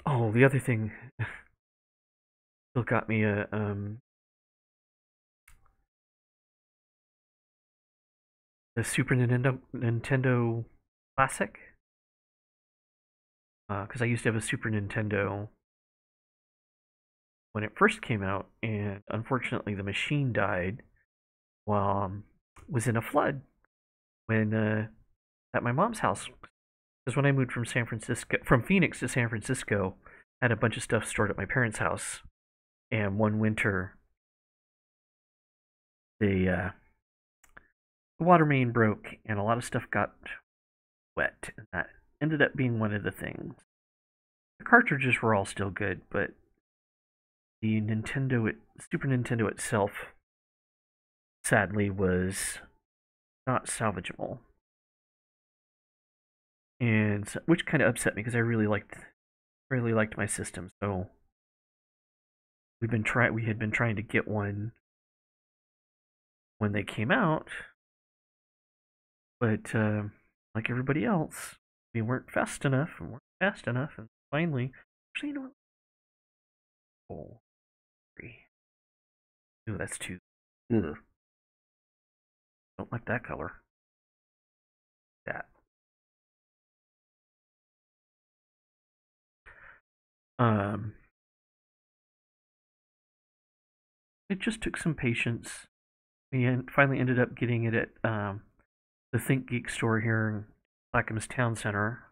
Oh, the other thing still got me the Super Nintendo Classic, because I used to have a Super Nintendo when it first came out, and unfortunately the machine died while was in a flood when at my mom's house. Because when I moved from Phoenix to San Francisco, I had a bunch of stuff stored at my parents' house, and one winter the water main broke and a lot of stuff got wet, and ended up being one of the things. The cartridges were all still good, but the Super Nintendo itself, sadly, was not salvageable, and which kind of upset me because I really liked my system. So we had been trying to get one when they came out, but like everybody else, we weren't fast enough and finally, actually, you know what? Oh, ooh, that's too. Ugh. Don't like that color. That. Um, it just took some patience. We finally ended up getting it at the Think Geek store here in Clackamas Town Center,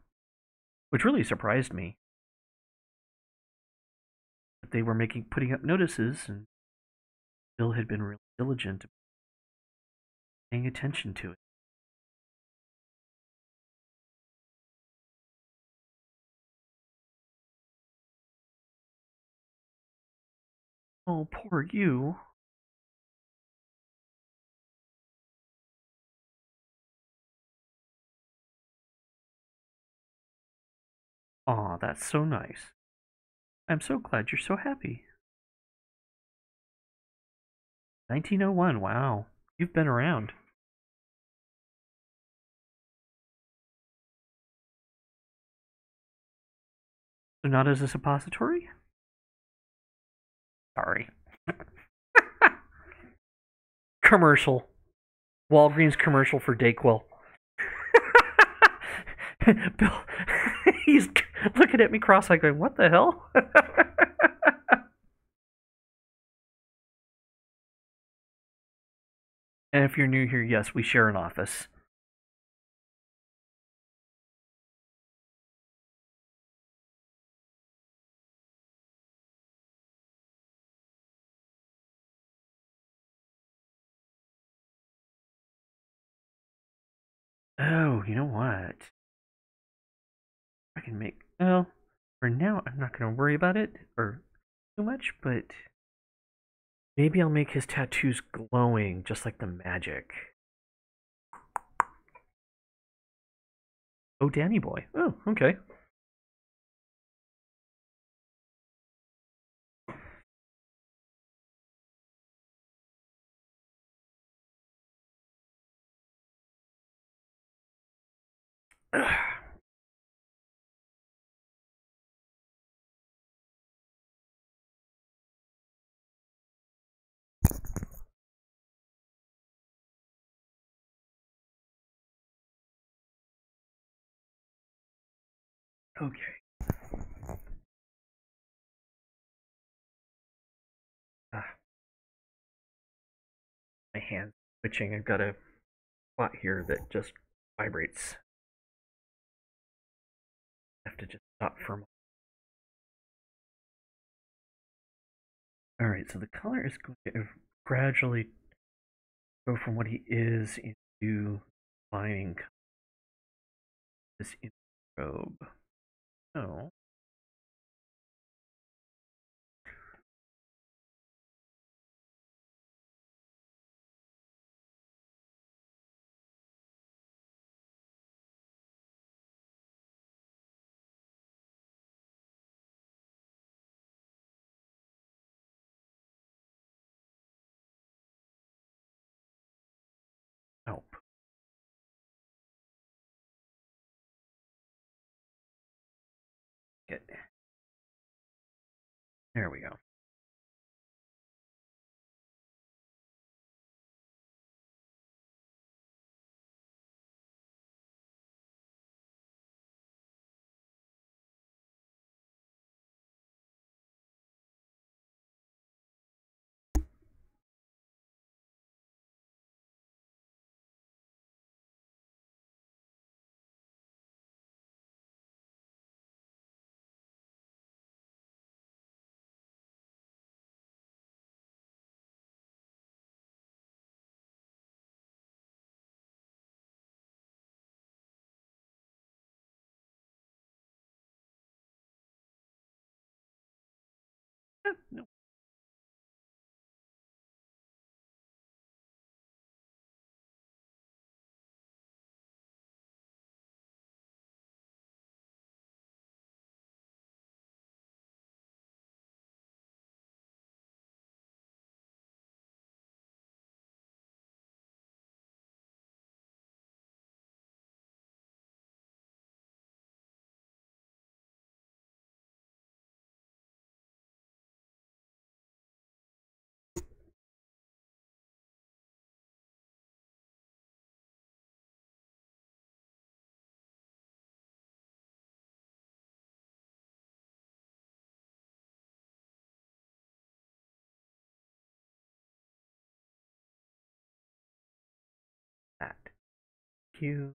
which really surprised me. They were putting up notices, and Bill had been really diligent paying attention to it. Oh, poor you. Aw, that's so nice. I'm so glad you're so happy. 1901, wow. You've been around. So not as a suppository? Sorry. Commercial. Walgreens commercial for Dayquil. Bill, he's looking at me cross-eyed going, what the hell? And if you're new here, yes, we share an office. Oh, you know what? I can make. Well, for now, I'm not going to worry about it or too much, but maybe I'll make his tattoos glowing just like the magic. Oh, Danny boy. Oh, okay. Okay. Ah, my hand's twitching. I've got a spot here that just vibrates. I have to just stop for a moment. Alright, so the color is going to gradually go from what he is into lining this robe. So, oh, get there we go. you.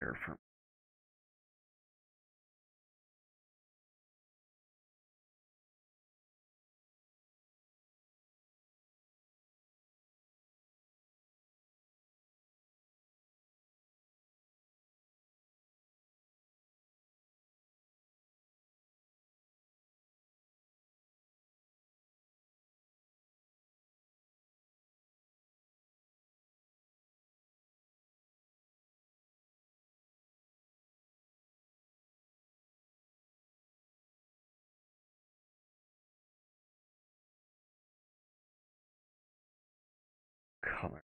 Here for color.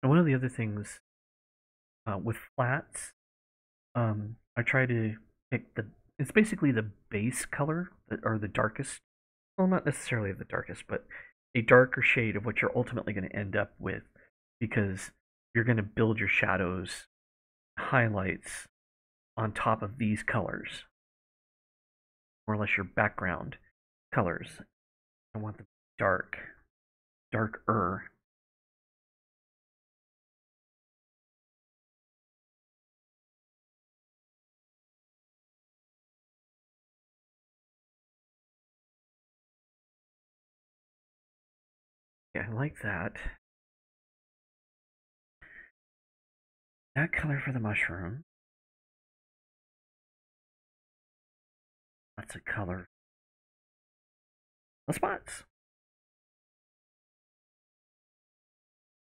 And one of the other things with flats, I try to pick the. It's basically the base color or the darkest. Well, not necessarily the darkest, but a darker shade of what you're ultimately going to end up with, because you're going to build your shadows, highlights on top of these colors, more or less your background colors. I want them dark, darker. Yeah, I like that. That color for the mushroom. That's a color. The spots.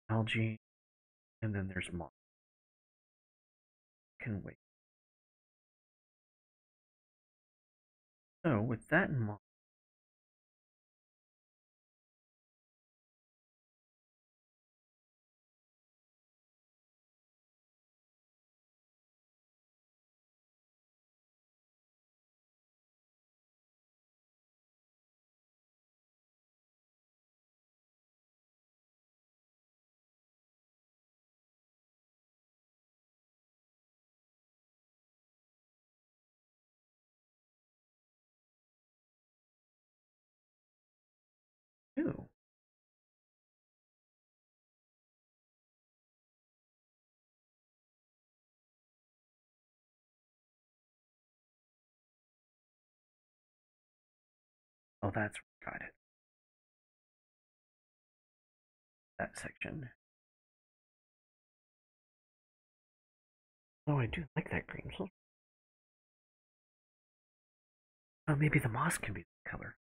Algae. And then there's moss. Can wait. So with that in mind, ooh, oh, that's got it. That section. Oh, I do like that green. So, oh, maybe the moss can be the color.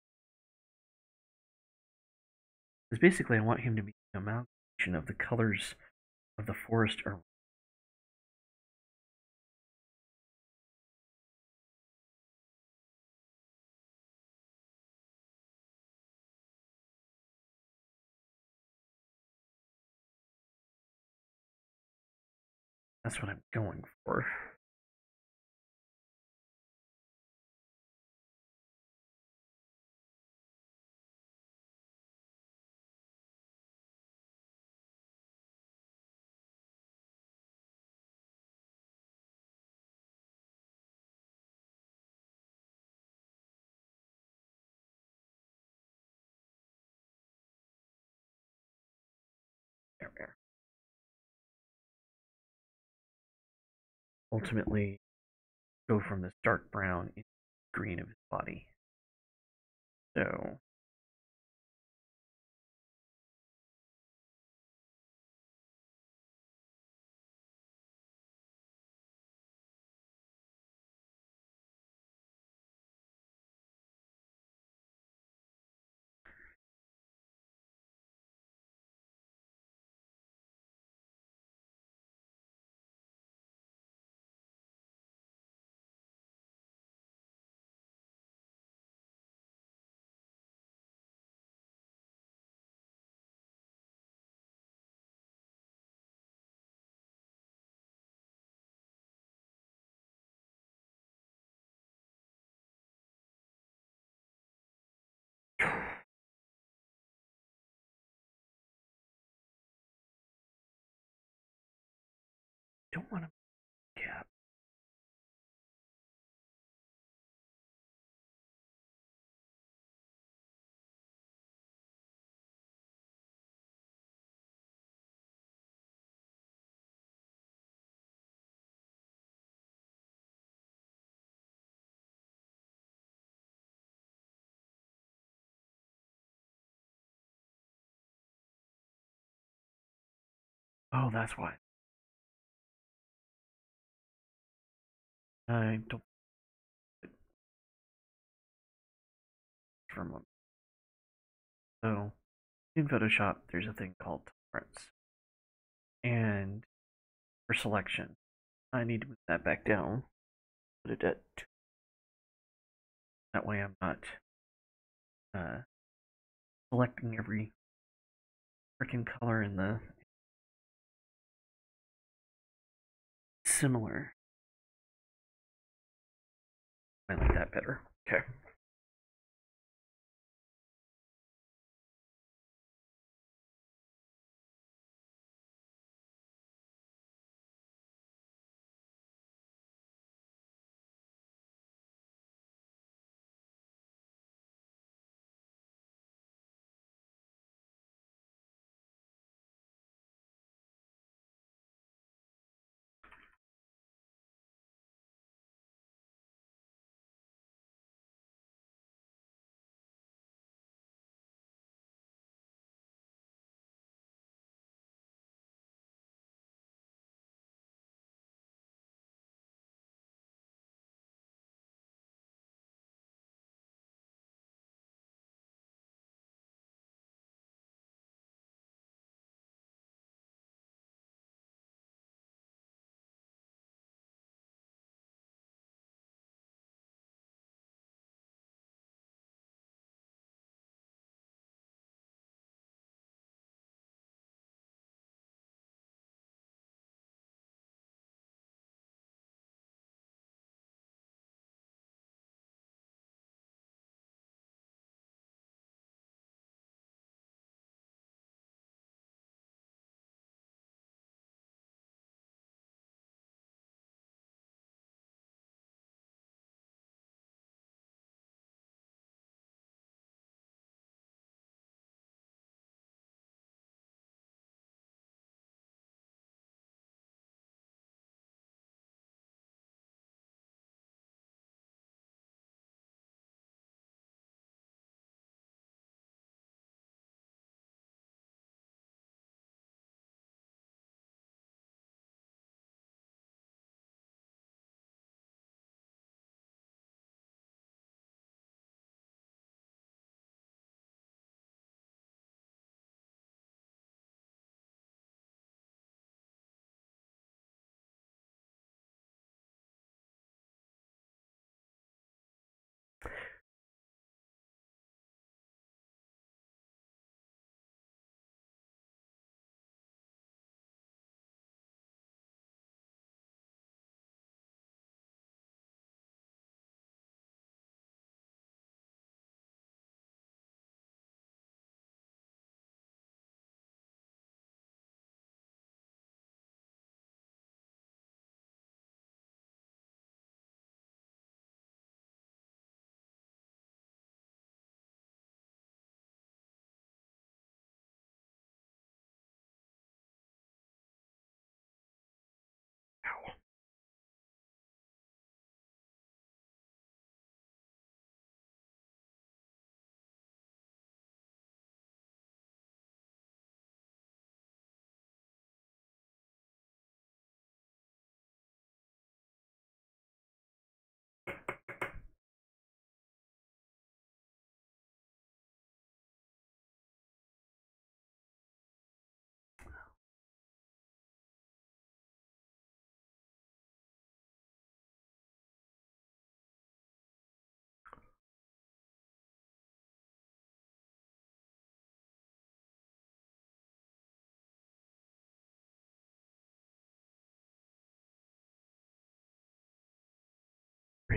Because basically, I want him to be an amalgamation of the colors of the forest around. That's what I'm going for. There. Ultimately, go from this dark brown green of his body. So don't want to cap. Oh, that's why. I don't from so in Photoshop there's a thing called tolerance. And for selection, I need to move that back down. Put it at 2. That way I'm not uh, selecting every freaking color in the similar. I like that better. Okay.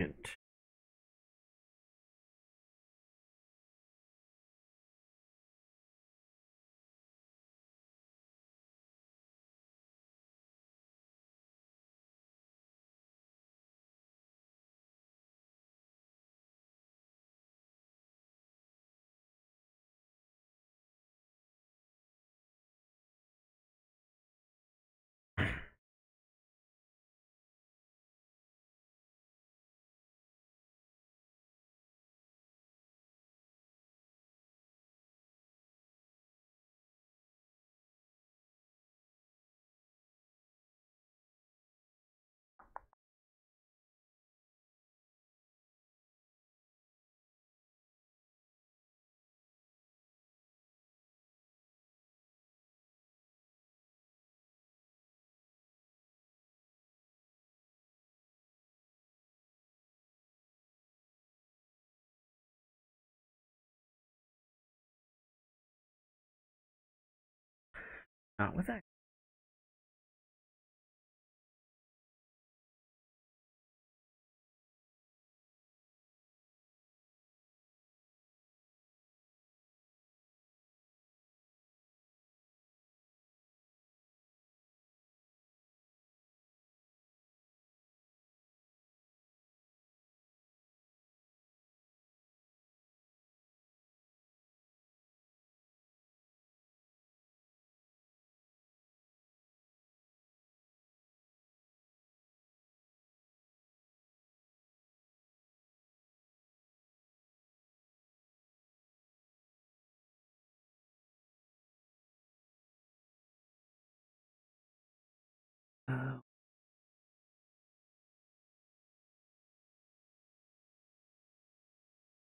print. Not with that.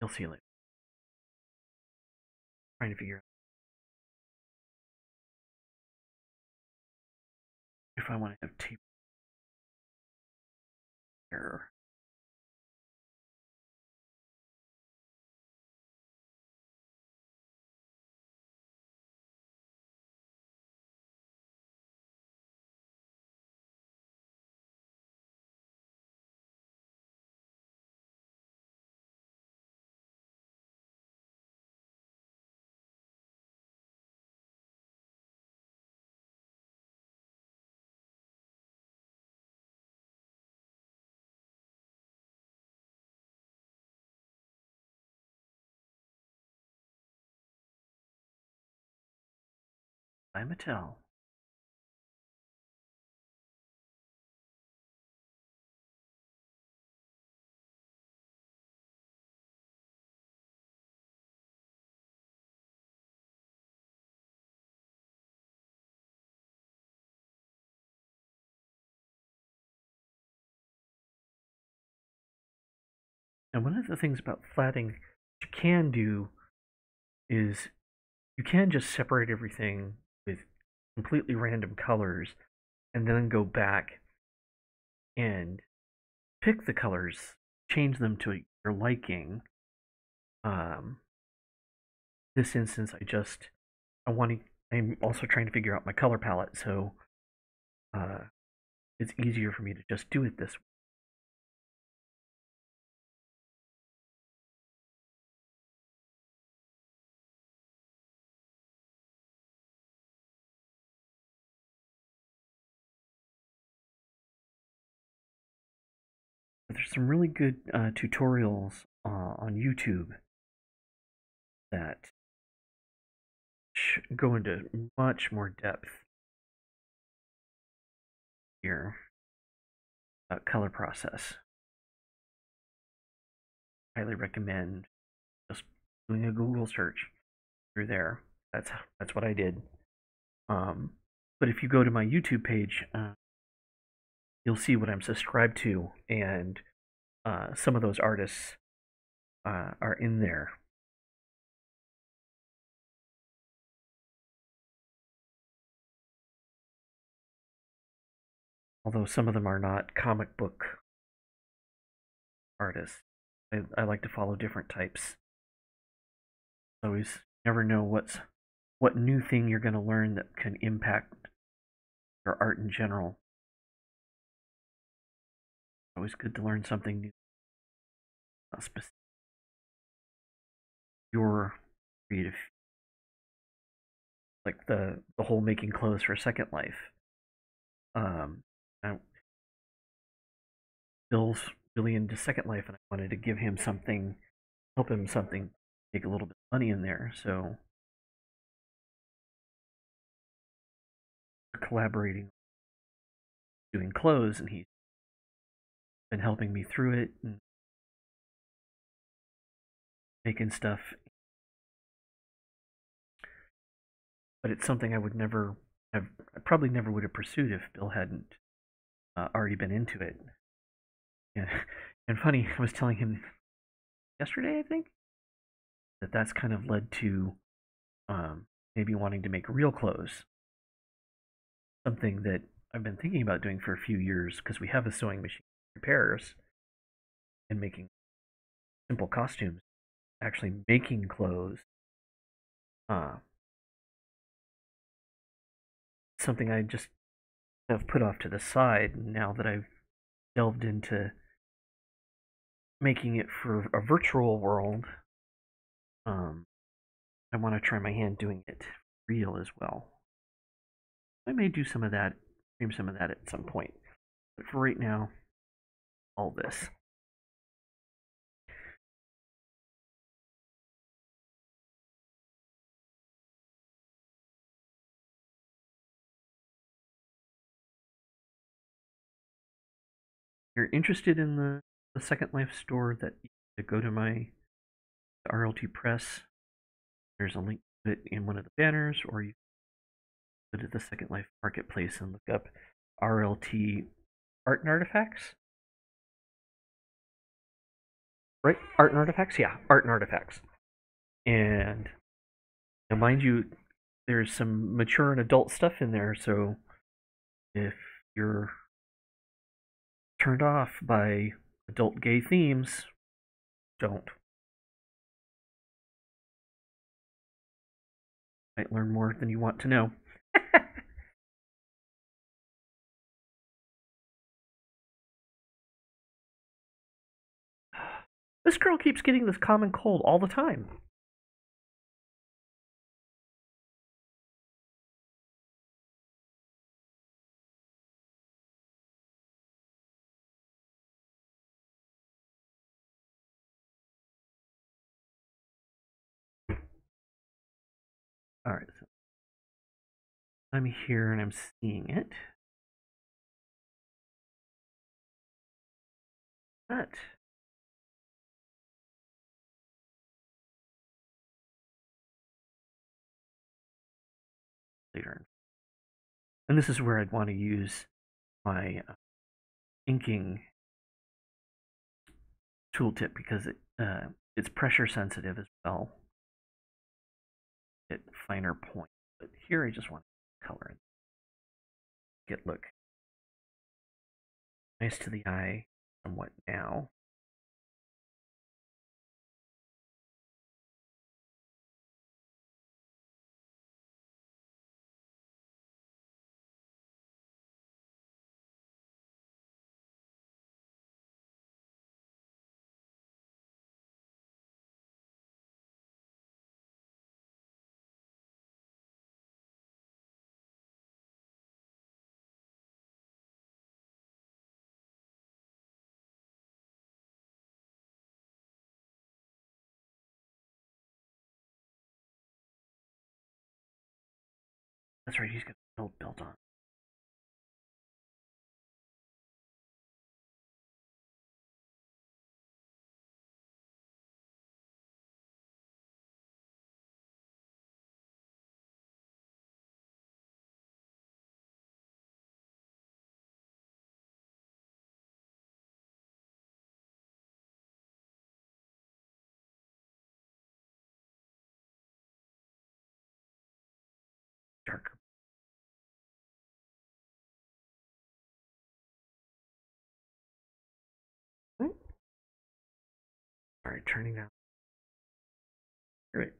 You'll see later. Trying to figure out if I want to have tape error. By Mattel. And one of the things about flatting you can do is you can just separate everything with completely random colors and then go back and pick the colors, change them to your liking. This instance, I'm also trying to figure out my color palette, so it's easier for me to just do it this way. But there's some really good tutorials on YouTube that go into much more depth here about color process. Highly recommend just doing a Google search through there. That's what I did. But if you go to my YouTube page, you'll see what I'm subscribed to, and some of those artists are in there. Although some of them are not comic book artists. I like to follow different types. Always never know what new thing you're going to learn that can impact your art in general. Always good to learn something new. specific your creative, like the whole making clothes for Second Life. Um, I, Bill's really into Second Life, and I wanted to give him something, help him something, make a little bit of money in there. So we're collaborating, doing clothes, and he's been helping me through it and making stuff. But it's something I would never have, I probably never would have pursued if Bill hadn't already been into it. Yeah. And funny, I was telling him yesterday, I think, that that's kind of led to maybe wanting to make real clothes. Something that I've been thinking about doing for a few years because we have a sewing machine repairs and making simple costumes. Actually, making clothes, uh, something I just have put off to the side now that I've delved into making it for a virtual world. Um, I want to try my hand doing it real as well. I may do some of that, stream some of that at some point. But for right now, all this. If you're interested in the Second Life store, that you go to my RLT Press. There's a link to it in one of the banners, or you go to the Second Life Marketplace and look up RLT Art and Artifacts. Right? Art and Artifacts? Yeah, Art and Artifacts. And mind you, there's some mature and adult stuff in there, so if you're turned off by adult gay themes, don't. Might learn more than you want to know. This girl keeps getting this common cold all the time. Alright, so I'm here and I'm seeing it. But later. And this is where I'd want to use my inking tooltip because it's pressure sensitive as well. At finer point. But here I just want to color it. Get look nice to the eye somewhat now. That's right, he's got a belt belt on. Darker. Alright, turning down. Great.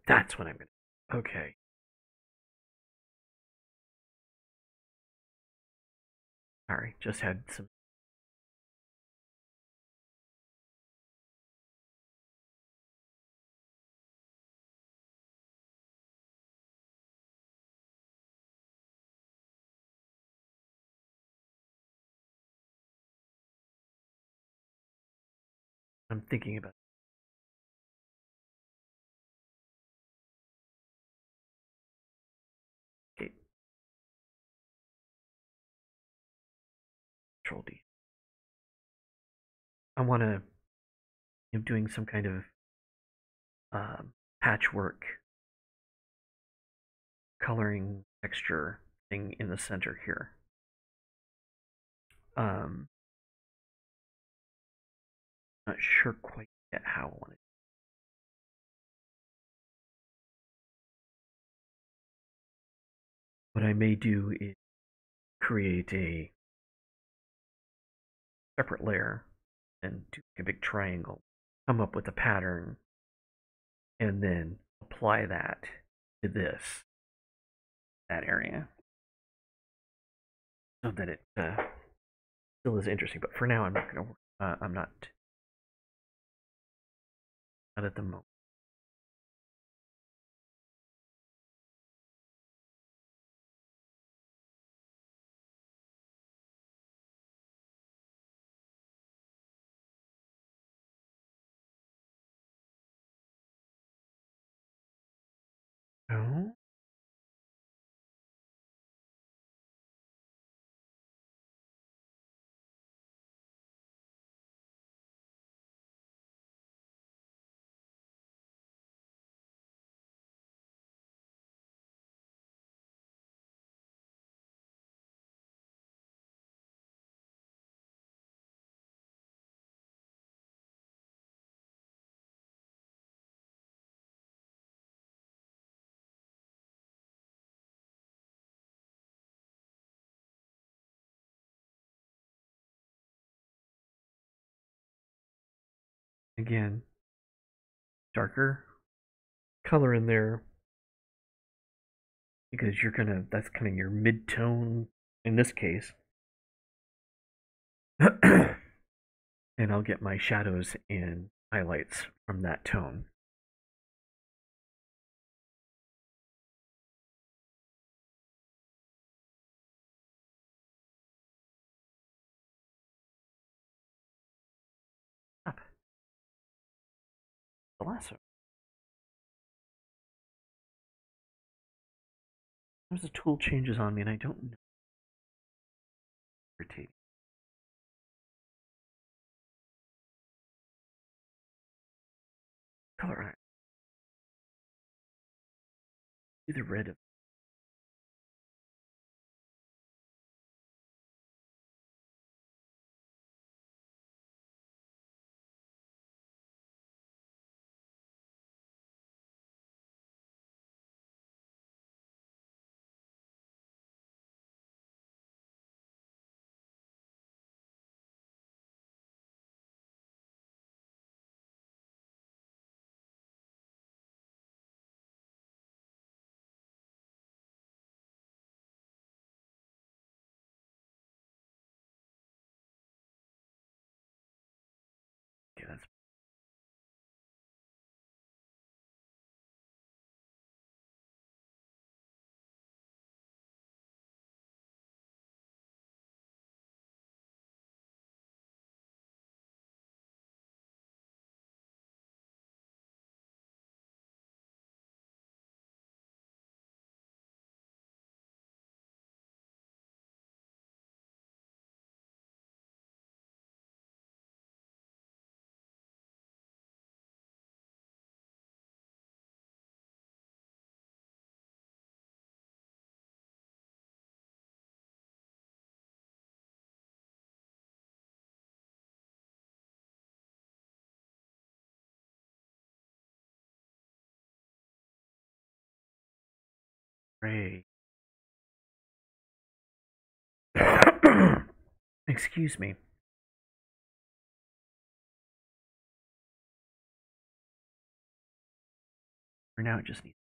That's what I'm gonna. Okay. Sorry, just had some. I'm thinking about. Okay, Control D. I want to. I'm doing some kind of patchwork coloring texture thing in the center here. Um, Not sure quite yet how I want it. What I may do is create a separate layer and do a big triangle, come up with a pattern, and then apply that to that area, so that it still is interesting. But for now, I'm not going to. I'm not at the moment. No. Again, darker color in there because you're gonna. That's kind of your mid-tone in this case. And I'll get my shadows and highlights from that tone. Up. The lasso. There's the tool changes on me, and I don't know. Rotate. Color. Do the red of. Okay, that's. Gray. Excuse me. For now, it just needs.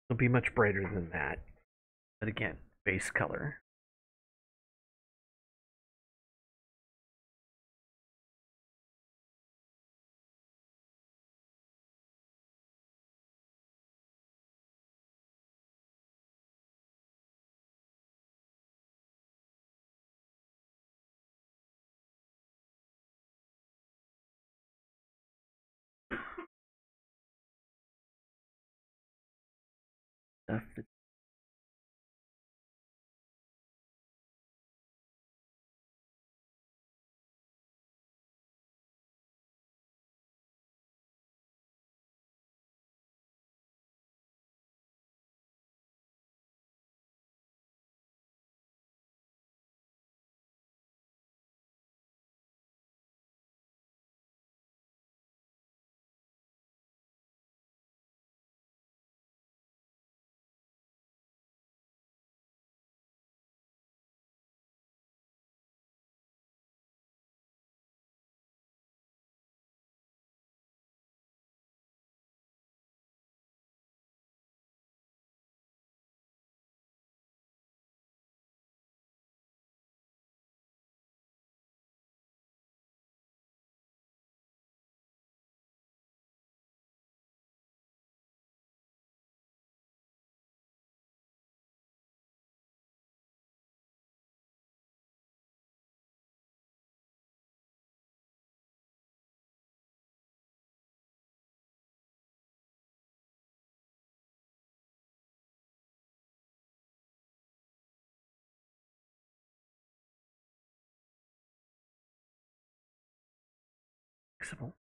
It'll be much brighter than that. But again, base color. Stuff that flexible.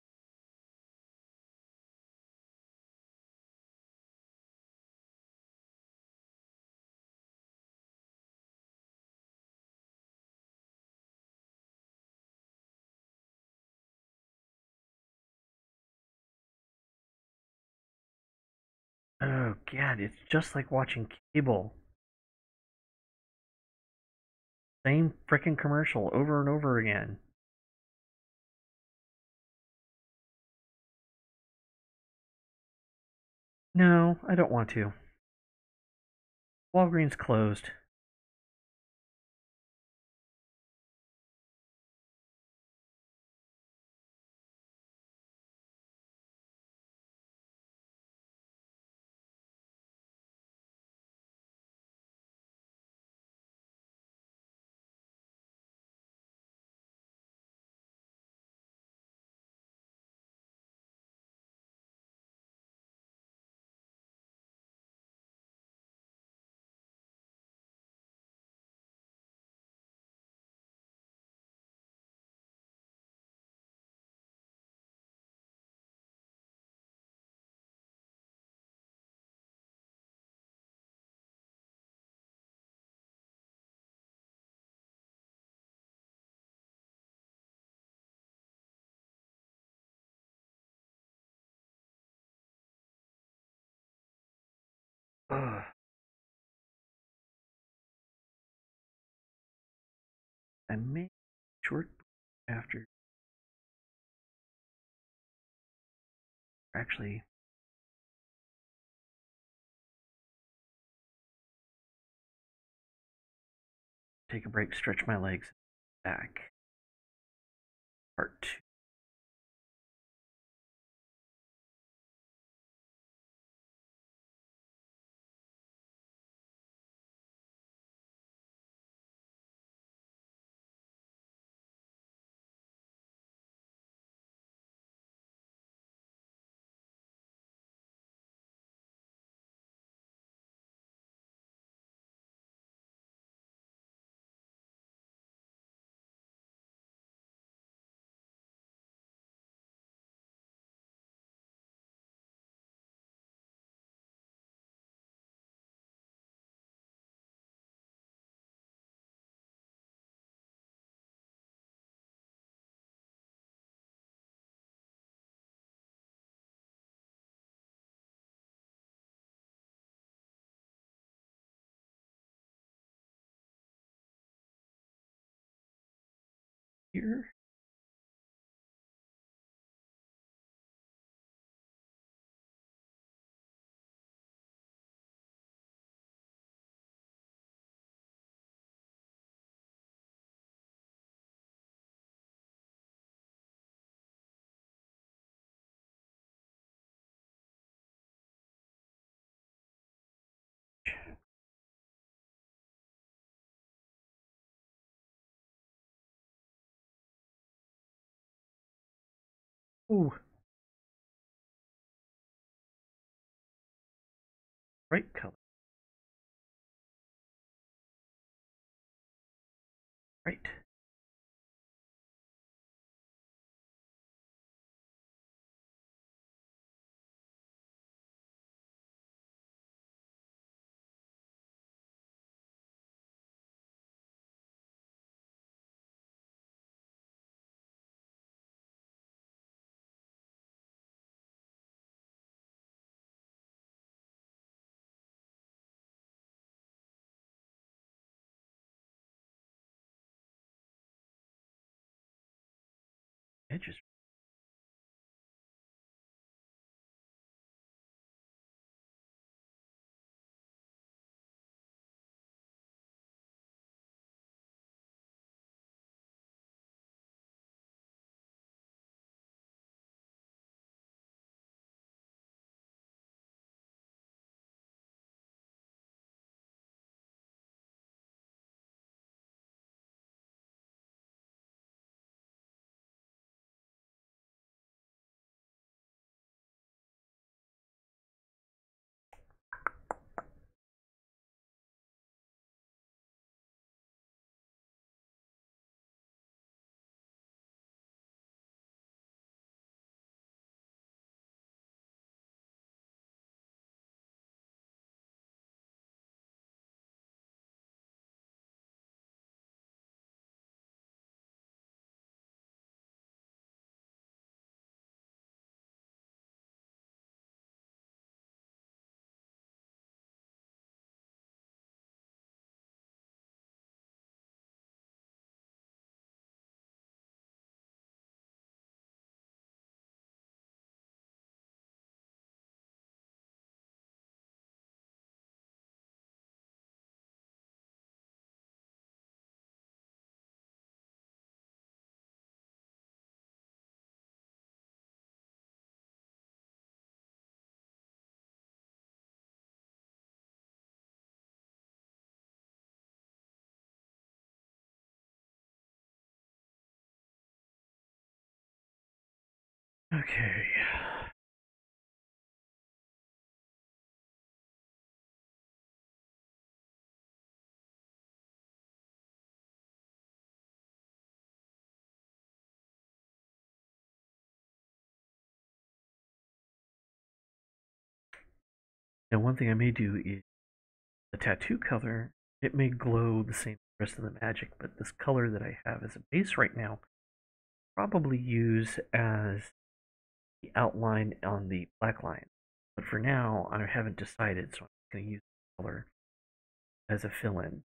Oh god, it's just like watching cable. Same freaking commercial over and over again. No, I don't want to. Walgreens closed. Ugh. I may short after actually take a break, stretch my legs back. Part two. Here. Ooh, bright color. Right. Edges. Okay. Now, one thing I may do is the tattoo color. It may glow the same as the rest of the magic, but this color that I have as a base right now, probably use as the outline on the black line. But for now, I haven't decided, so I'm going to use the color as a fill-in.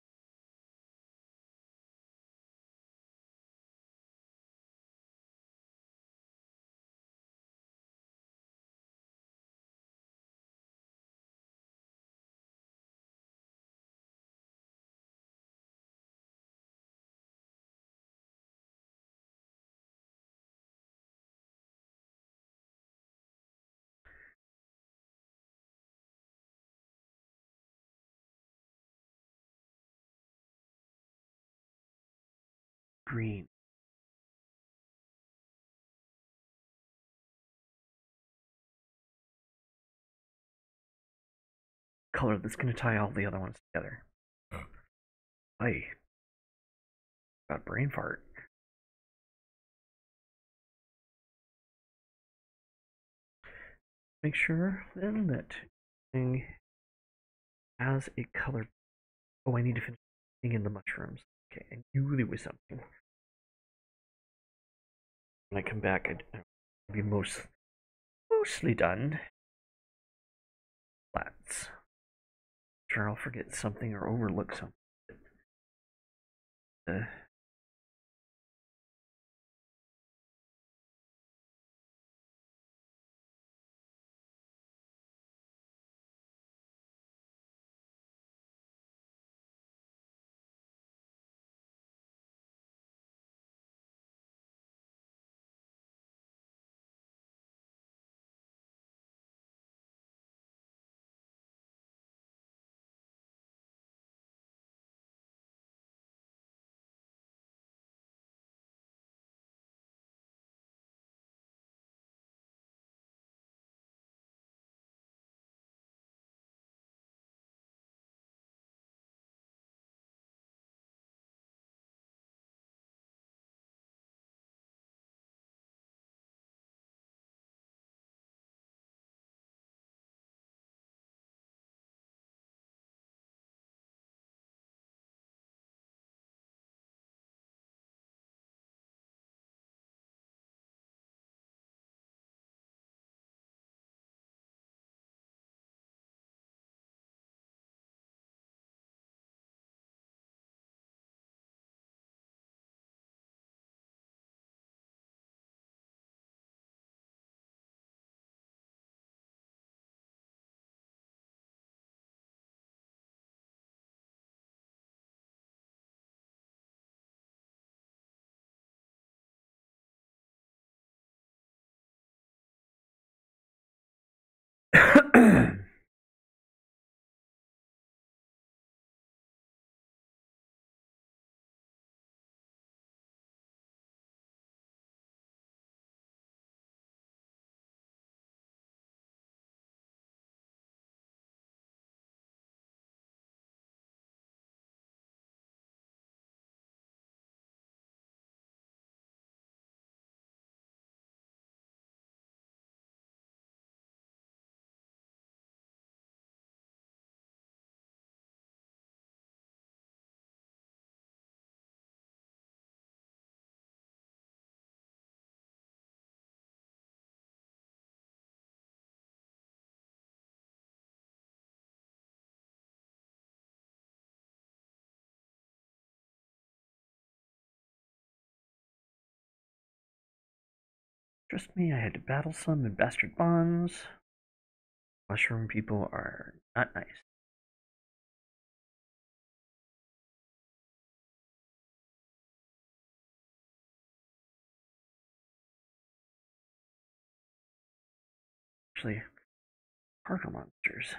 Green. Color that's going to tie all the other ones together. Hey, got brain fart. Make sure then that thing has a color. Oh, I need to finish putting in the mushrooms. Okay, I knew there was something. When I come back, I'll be mostly done. Flats. Sure, I'll forget something or overlook something. Uh, Trust me, I had to battle some in Bastard Bonds. Mushroom people are not nice. Actually, Parker monsters.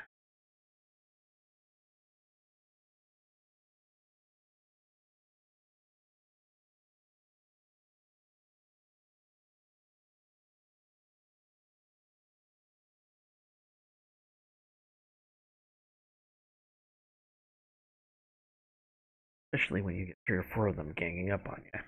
Especially when you get 3 or 4 of them ganging up on you.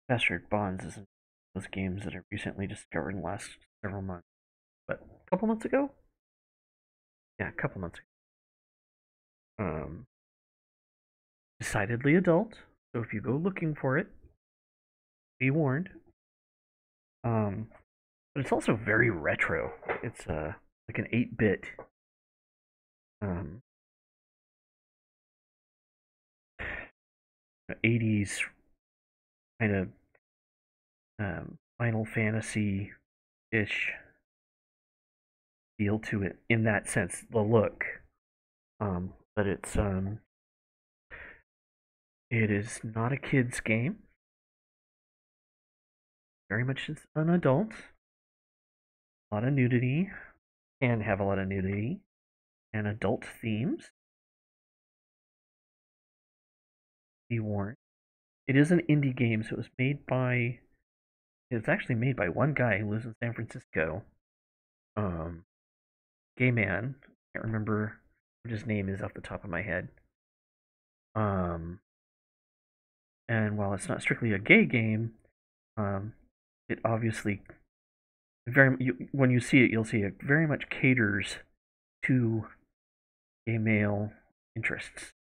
Bastard Bonds is those games that I recently discovered in the last several months. But a couple months ago? Yeah, a couple months ago. Decidedly adult. So if you go looking for it, be warned. Um, but it's also very retro. It's like an 8-bit um 80s kind of Final Fantasy ish feel to it in that sense, the look. But it is not a kid's game. Very much an adult. A lot of nudity, can have a lot of nudity, and adult themes. Be warned. It is an indie game, so it was made by. It's actually made by one guy who lives in San Francisco. Um, Gay man. Can't remember what his name is off the top of my head. Um, and while it's not strictly a gay game, um, it obviously when you see it, you'll see it very much caters to gay male interests.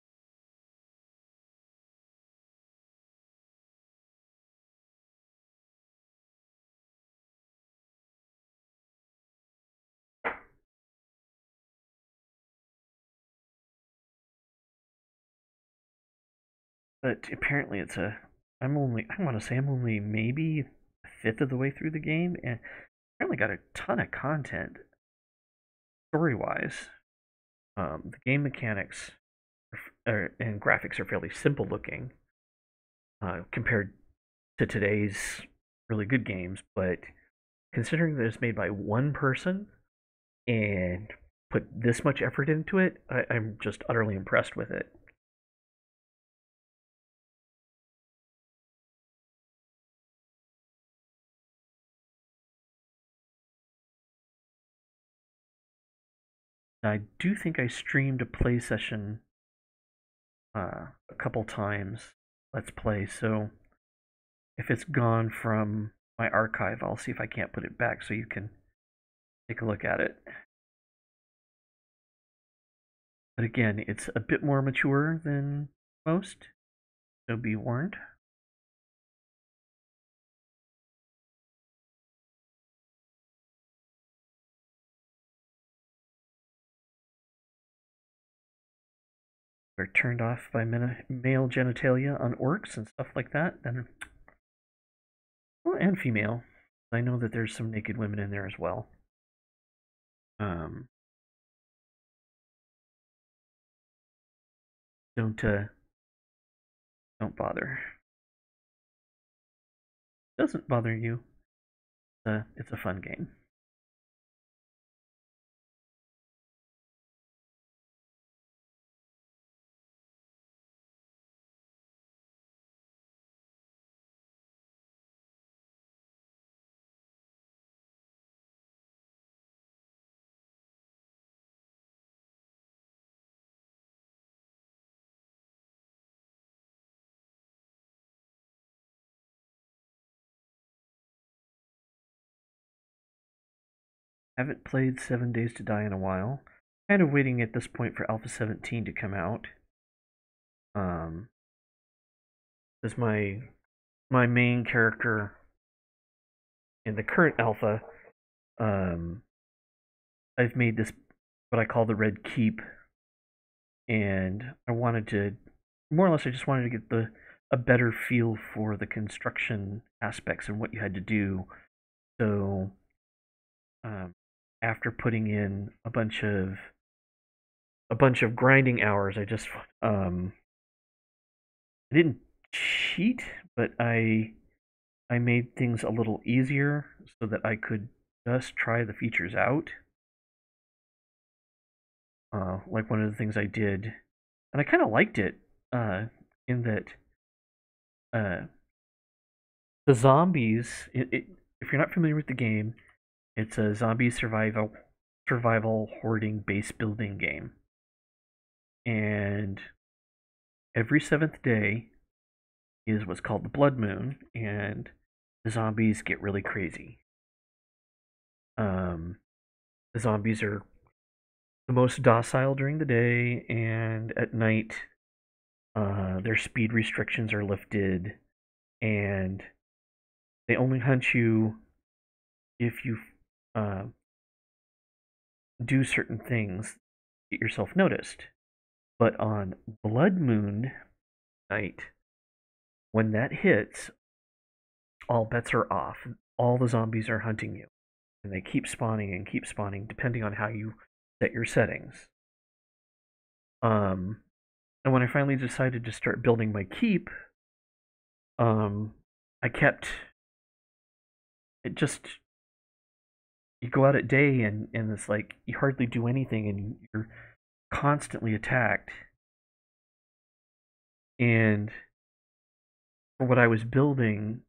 But apparently, it's a. I want to say I'm only maybe a fifth of the way through the game, and apparently got a ton of content story wise. The game mechanics and graphics are fairly simple looking compared to today's really good games, but considering that it's made by one person and put this much effort into it, I'm just utterly impressed with it. I do think I streamed a play session a couple times. Let's play. So if it's gone from my archive, I'll see if I can't put it back so you can take a look at it. But again, it's a bit more mature than most, so be warned. are turned off by male genitalia on orcs and stuff like that, then well, and female. I know that there's some naked women in there as well. Um, don't don't bother. Doesn't bother you. It's a fun game. Haven't played 7 Days to Die in a while. Kind of waiting at this point for Alpha 17 to come out. Is my main character in the current alpha. Um, I've made this what I call the Red Keep, and I wanted to more or less I just wanted to get a better feel for the construction aspects and what you had to do. So um, after putting in a bunch of grinding hours, I didn't cheat, but I made things a little easier so that I could just try the features out. Like one of the things I did, and I kind of liked it, in that uh, the zombies. If you're not familiar with the game, it's a zombie survival hoarding base building game, and every seventh day is what's called the blood moon, and the zombies get really crazy. Um, the zombies are the most docile during the day, and at night, their speed restrictions are lifted, and they only hunt you if you uh, do certain things, get yourself noticed. But on Blood Moon night, when that hits, all bets are off. All the zombies are hunting you, and they keep spawning, depending on how you set your settings. Um, and when I finally decided to start building my keep, um, I kept it just you go out at day and it's like you hardly do anything and you're constantly attacked. And for what I was building,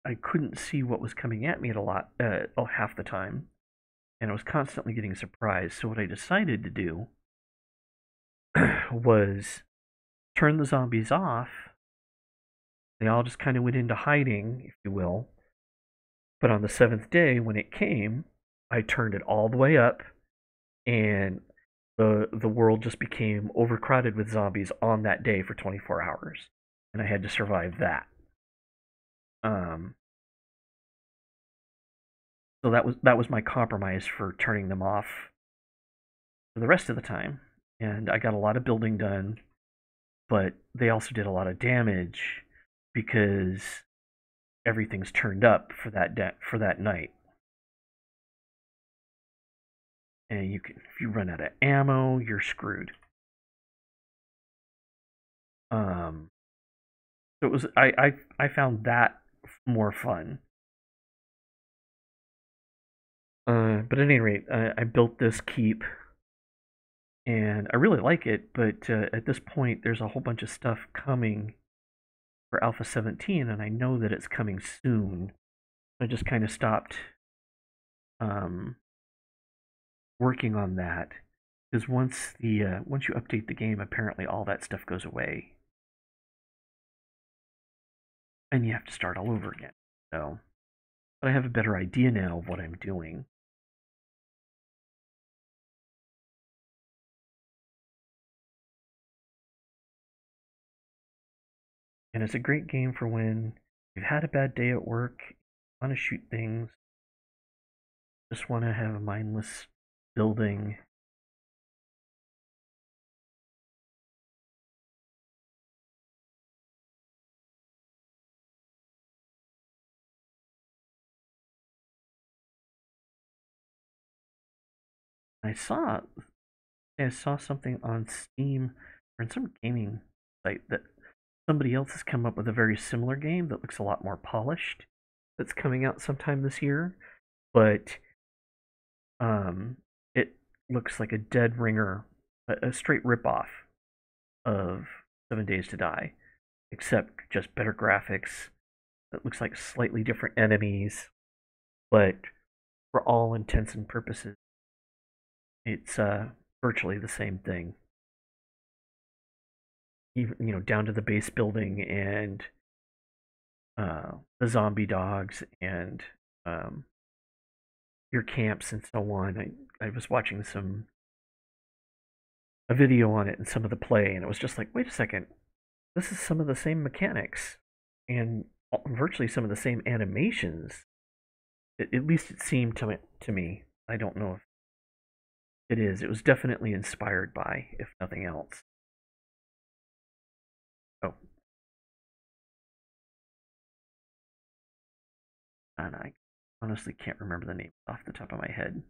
I couldn't see what was coming at me at a lot, half the time, and I was constantly getting surprised. So what I decided to do was turn the zombies off. They all just kind of went into hiding, if you will. But on the seventh day, when it came, I turned it all the way up, and the world just became overcrowded with zombies on that day for 24 hours, and I had to survive that. Um, so that was my compromise for turning them off for the rest of the time, and I got a lot of building done, but they also did a lot of damage because everything's turned up for for that night. And if you run out of ammo, you're screwed. Um, so it was I found that more fun. But at any rate, I built this keep, and I really like it. But at this point, there's a whole bunch of stuff coming for Alpha 17, and I know that it's coming soon. I just kind of stopped um, working on that because once you update the game, apparently all that stuff goes away, and you have to start all over again. So, but I have a better idea now of what I'm doing. And it's a great game for when you've had a bad day at work, want to shoot things, just want to have a mindless building. I saw I saw something on Steam or in some gaming site that somebody else has come up with a very similar game that looks a lot more polished. That's coming out sometime this year, but um, it looks like a dead ringer, a straight ripoff of 7 Days to Die, except just better graphics. It looks like slightly different enemies, but for all intents and purposes, it's virtually the same thing. Even down to the base building and the zombie dogs and um, your camps and so on. I was watching a video on it and some of the play, and it was just like, wait a second, this is some of the same mechanics and virtually some of the same animations. At least it seemed to me. I don't know if it is. It was definitely inspired by, if nothing else. Oh, and I honestly can't remember the name off the top of my head.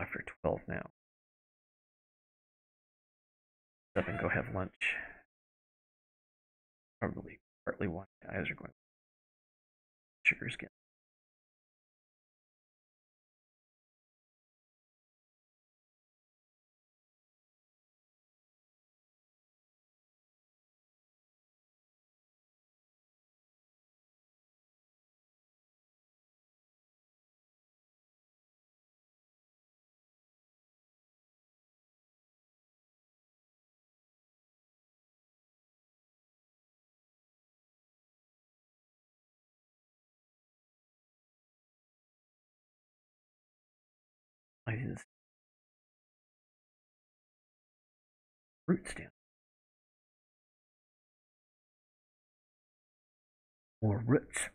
After 12 now. 7, go have lunch. Probably partly why my eyes are going. Sugar's getting. I didn't. Root stand. More roots.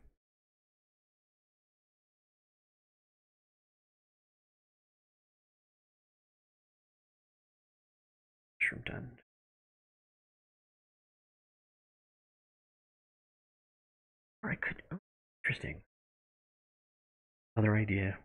Mushroom done. Or I could. Oh, interesting. Another idea.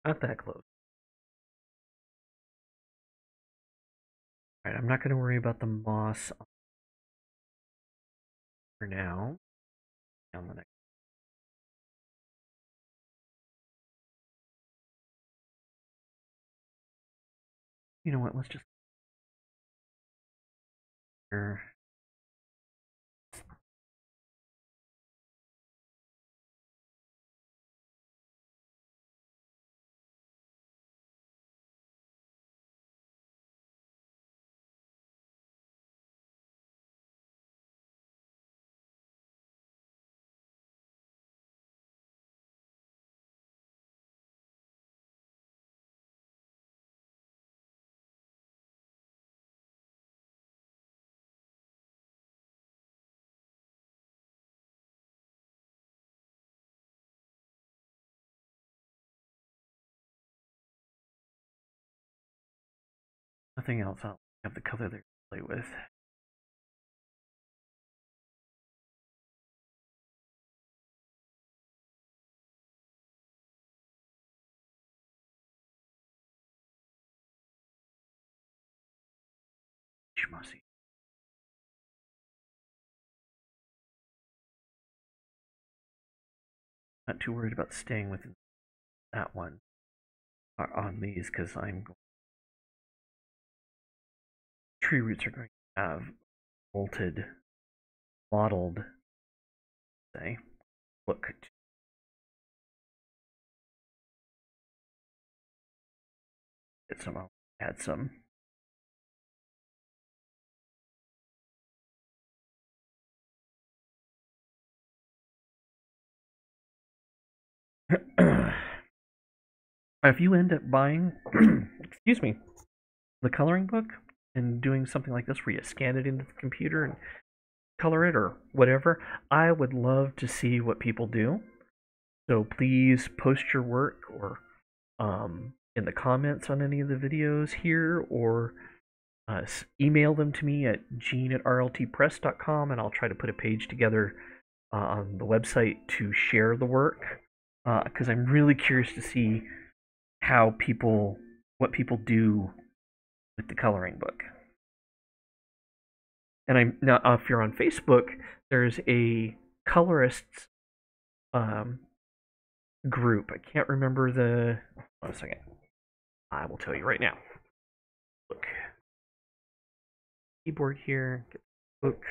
Not that close. Alright, I'm not going to worry about the moss for now. On the next. You know what? Let's just. Nothing else. I'll have the color there to play with. Schmussy. Not too worried about staying within that one on these because tree roots are going to have bolted, mottled, say, look. Get some. I'll add some. If you end up buying, excuse me, the coloring book and doing something like this where you scan it into the computer and color it or whatever, I would love to see what people do. So please post your work or in the comments on any of the videos here, or email them to me at gene@rltpress.com, and I'll try to put a page together on the website to share the work, because I'm really curious to see what people do with the coloring book. And now, if you're on Facebook, there's a colorists group. I can't remember the. Hold on a second. I will tell you right now. Look, keyboard here. Get the book.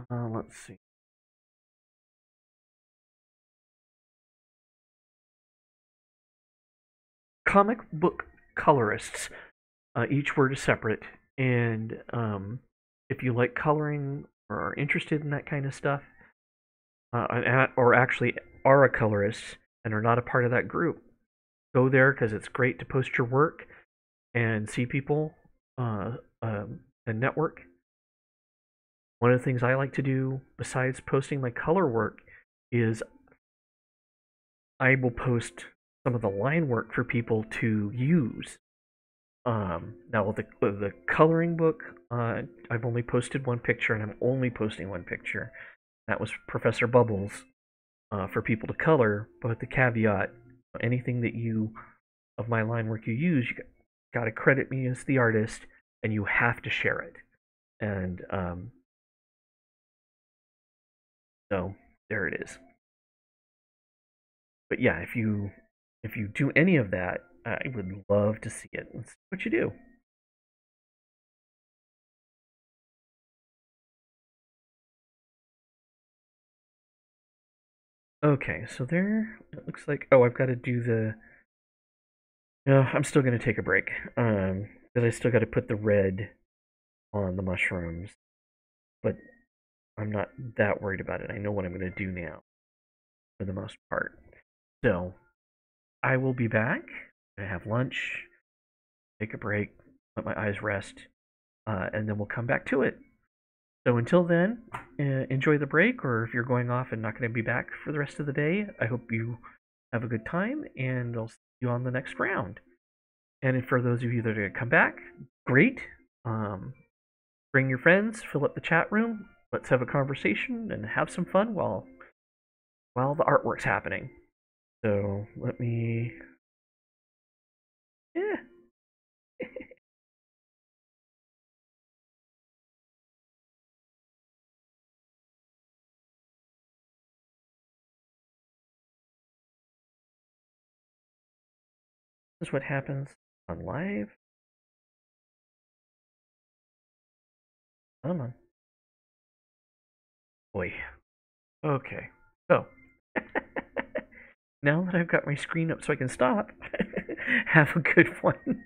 Let's see. Comic book colorists. Each word is separate, and if you like coloring or are interested in that kind of stuff, or actually are a colorist and are not a part of that group, go there because it's great to post your work and see people and network. One of the things I like to do besides posting my color work is I will post some of the line work for people to use. Now with the coloring book, I've only posted one picture, and I'm only posting one picture. That was Professor Bubbles for people to color, but with the caveat: anything that of my line work you use, you got to credit me as the artist, and you have to share it. And so there it is. But yeah, if you do any of that, I would love to see it. Let's see what you do. Okay, so there it looks like. Oh, I've got to do the. No, I'm still gonna take a break. Because I still got to put the red on the mushrooms, but I'm not that worried about it. I know what I'm gonna do now, for the most part. So I will be back. I have lunch, take a break, let my eyes rest, and then we'll come back to it. So until then, enjoy the break, or if you're going off and not going to be back for the rest of the day, I hope you have a good time, and I'll see you on the next round. And for those of you that are going to come back, great. Bring your friends, fill up the chat room, let's have a conversation and have some fun while the artwork's happening. So let me Yeah. This is what happens on live. Come on. Boy. Okay. So, now that I've got my screen up so I can stop, have a good one.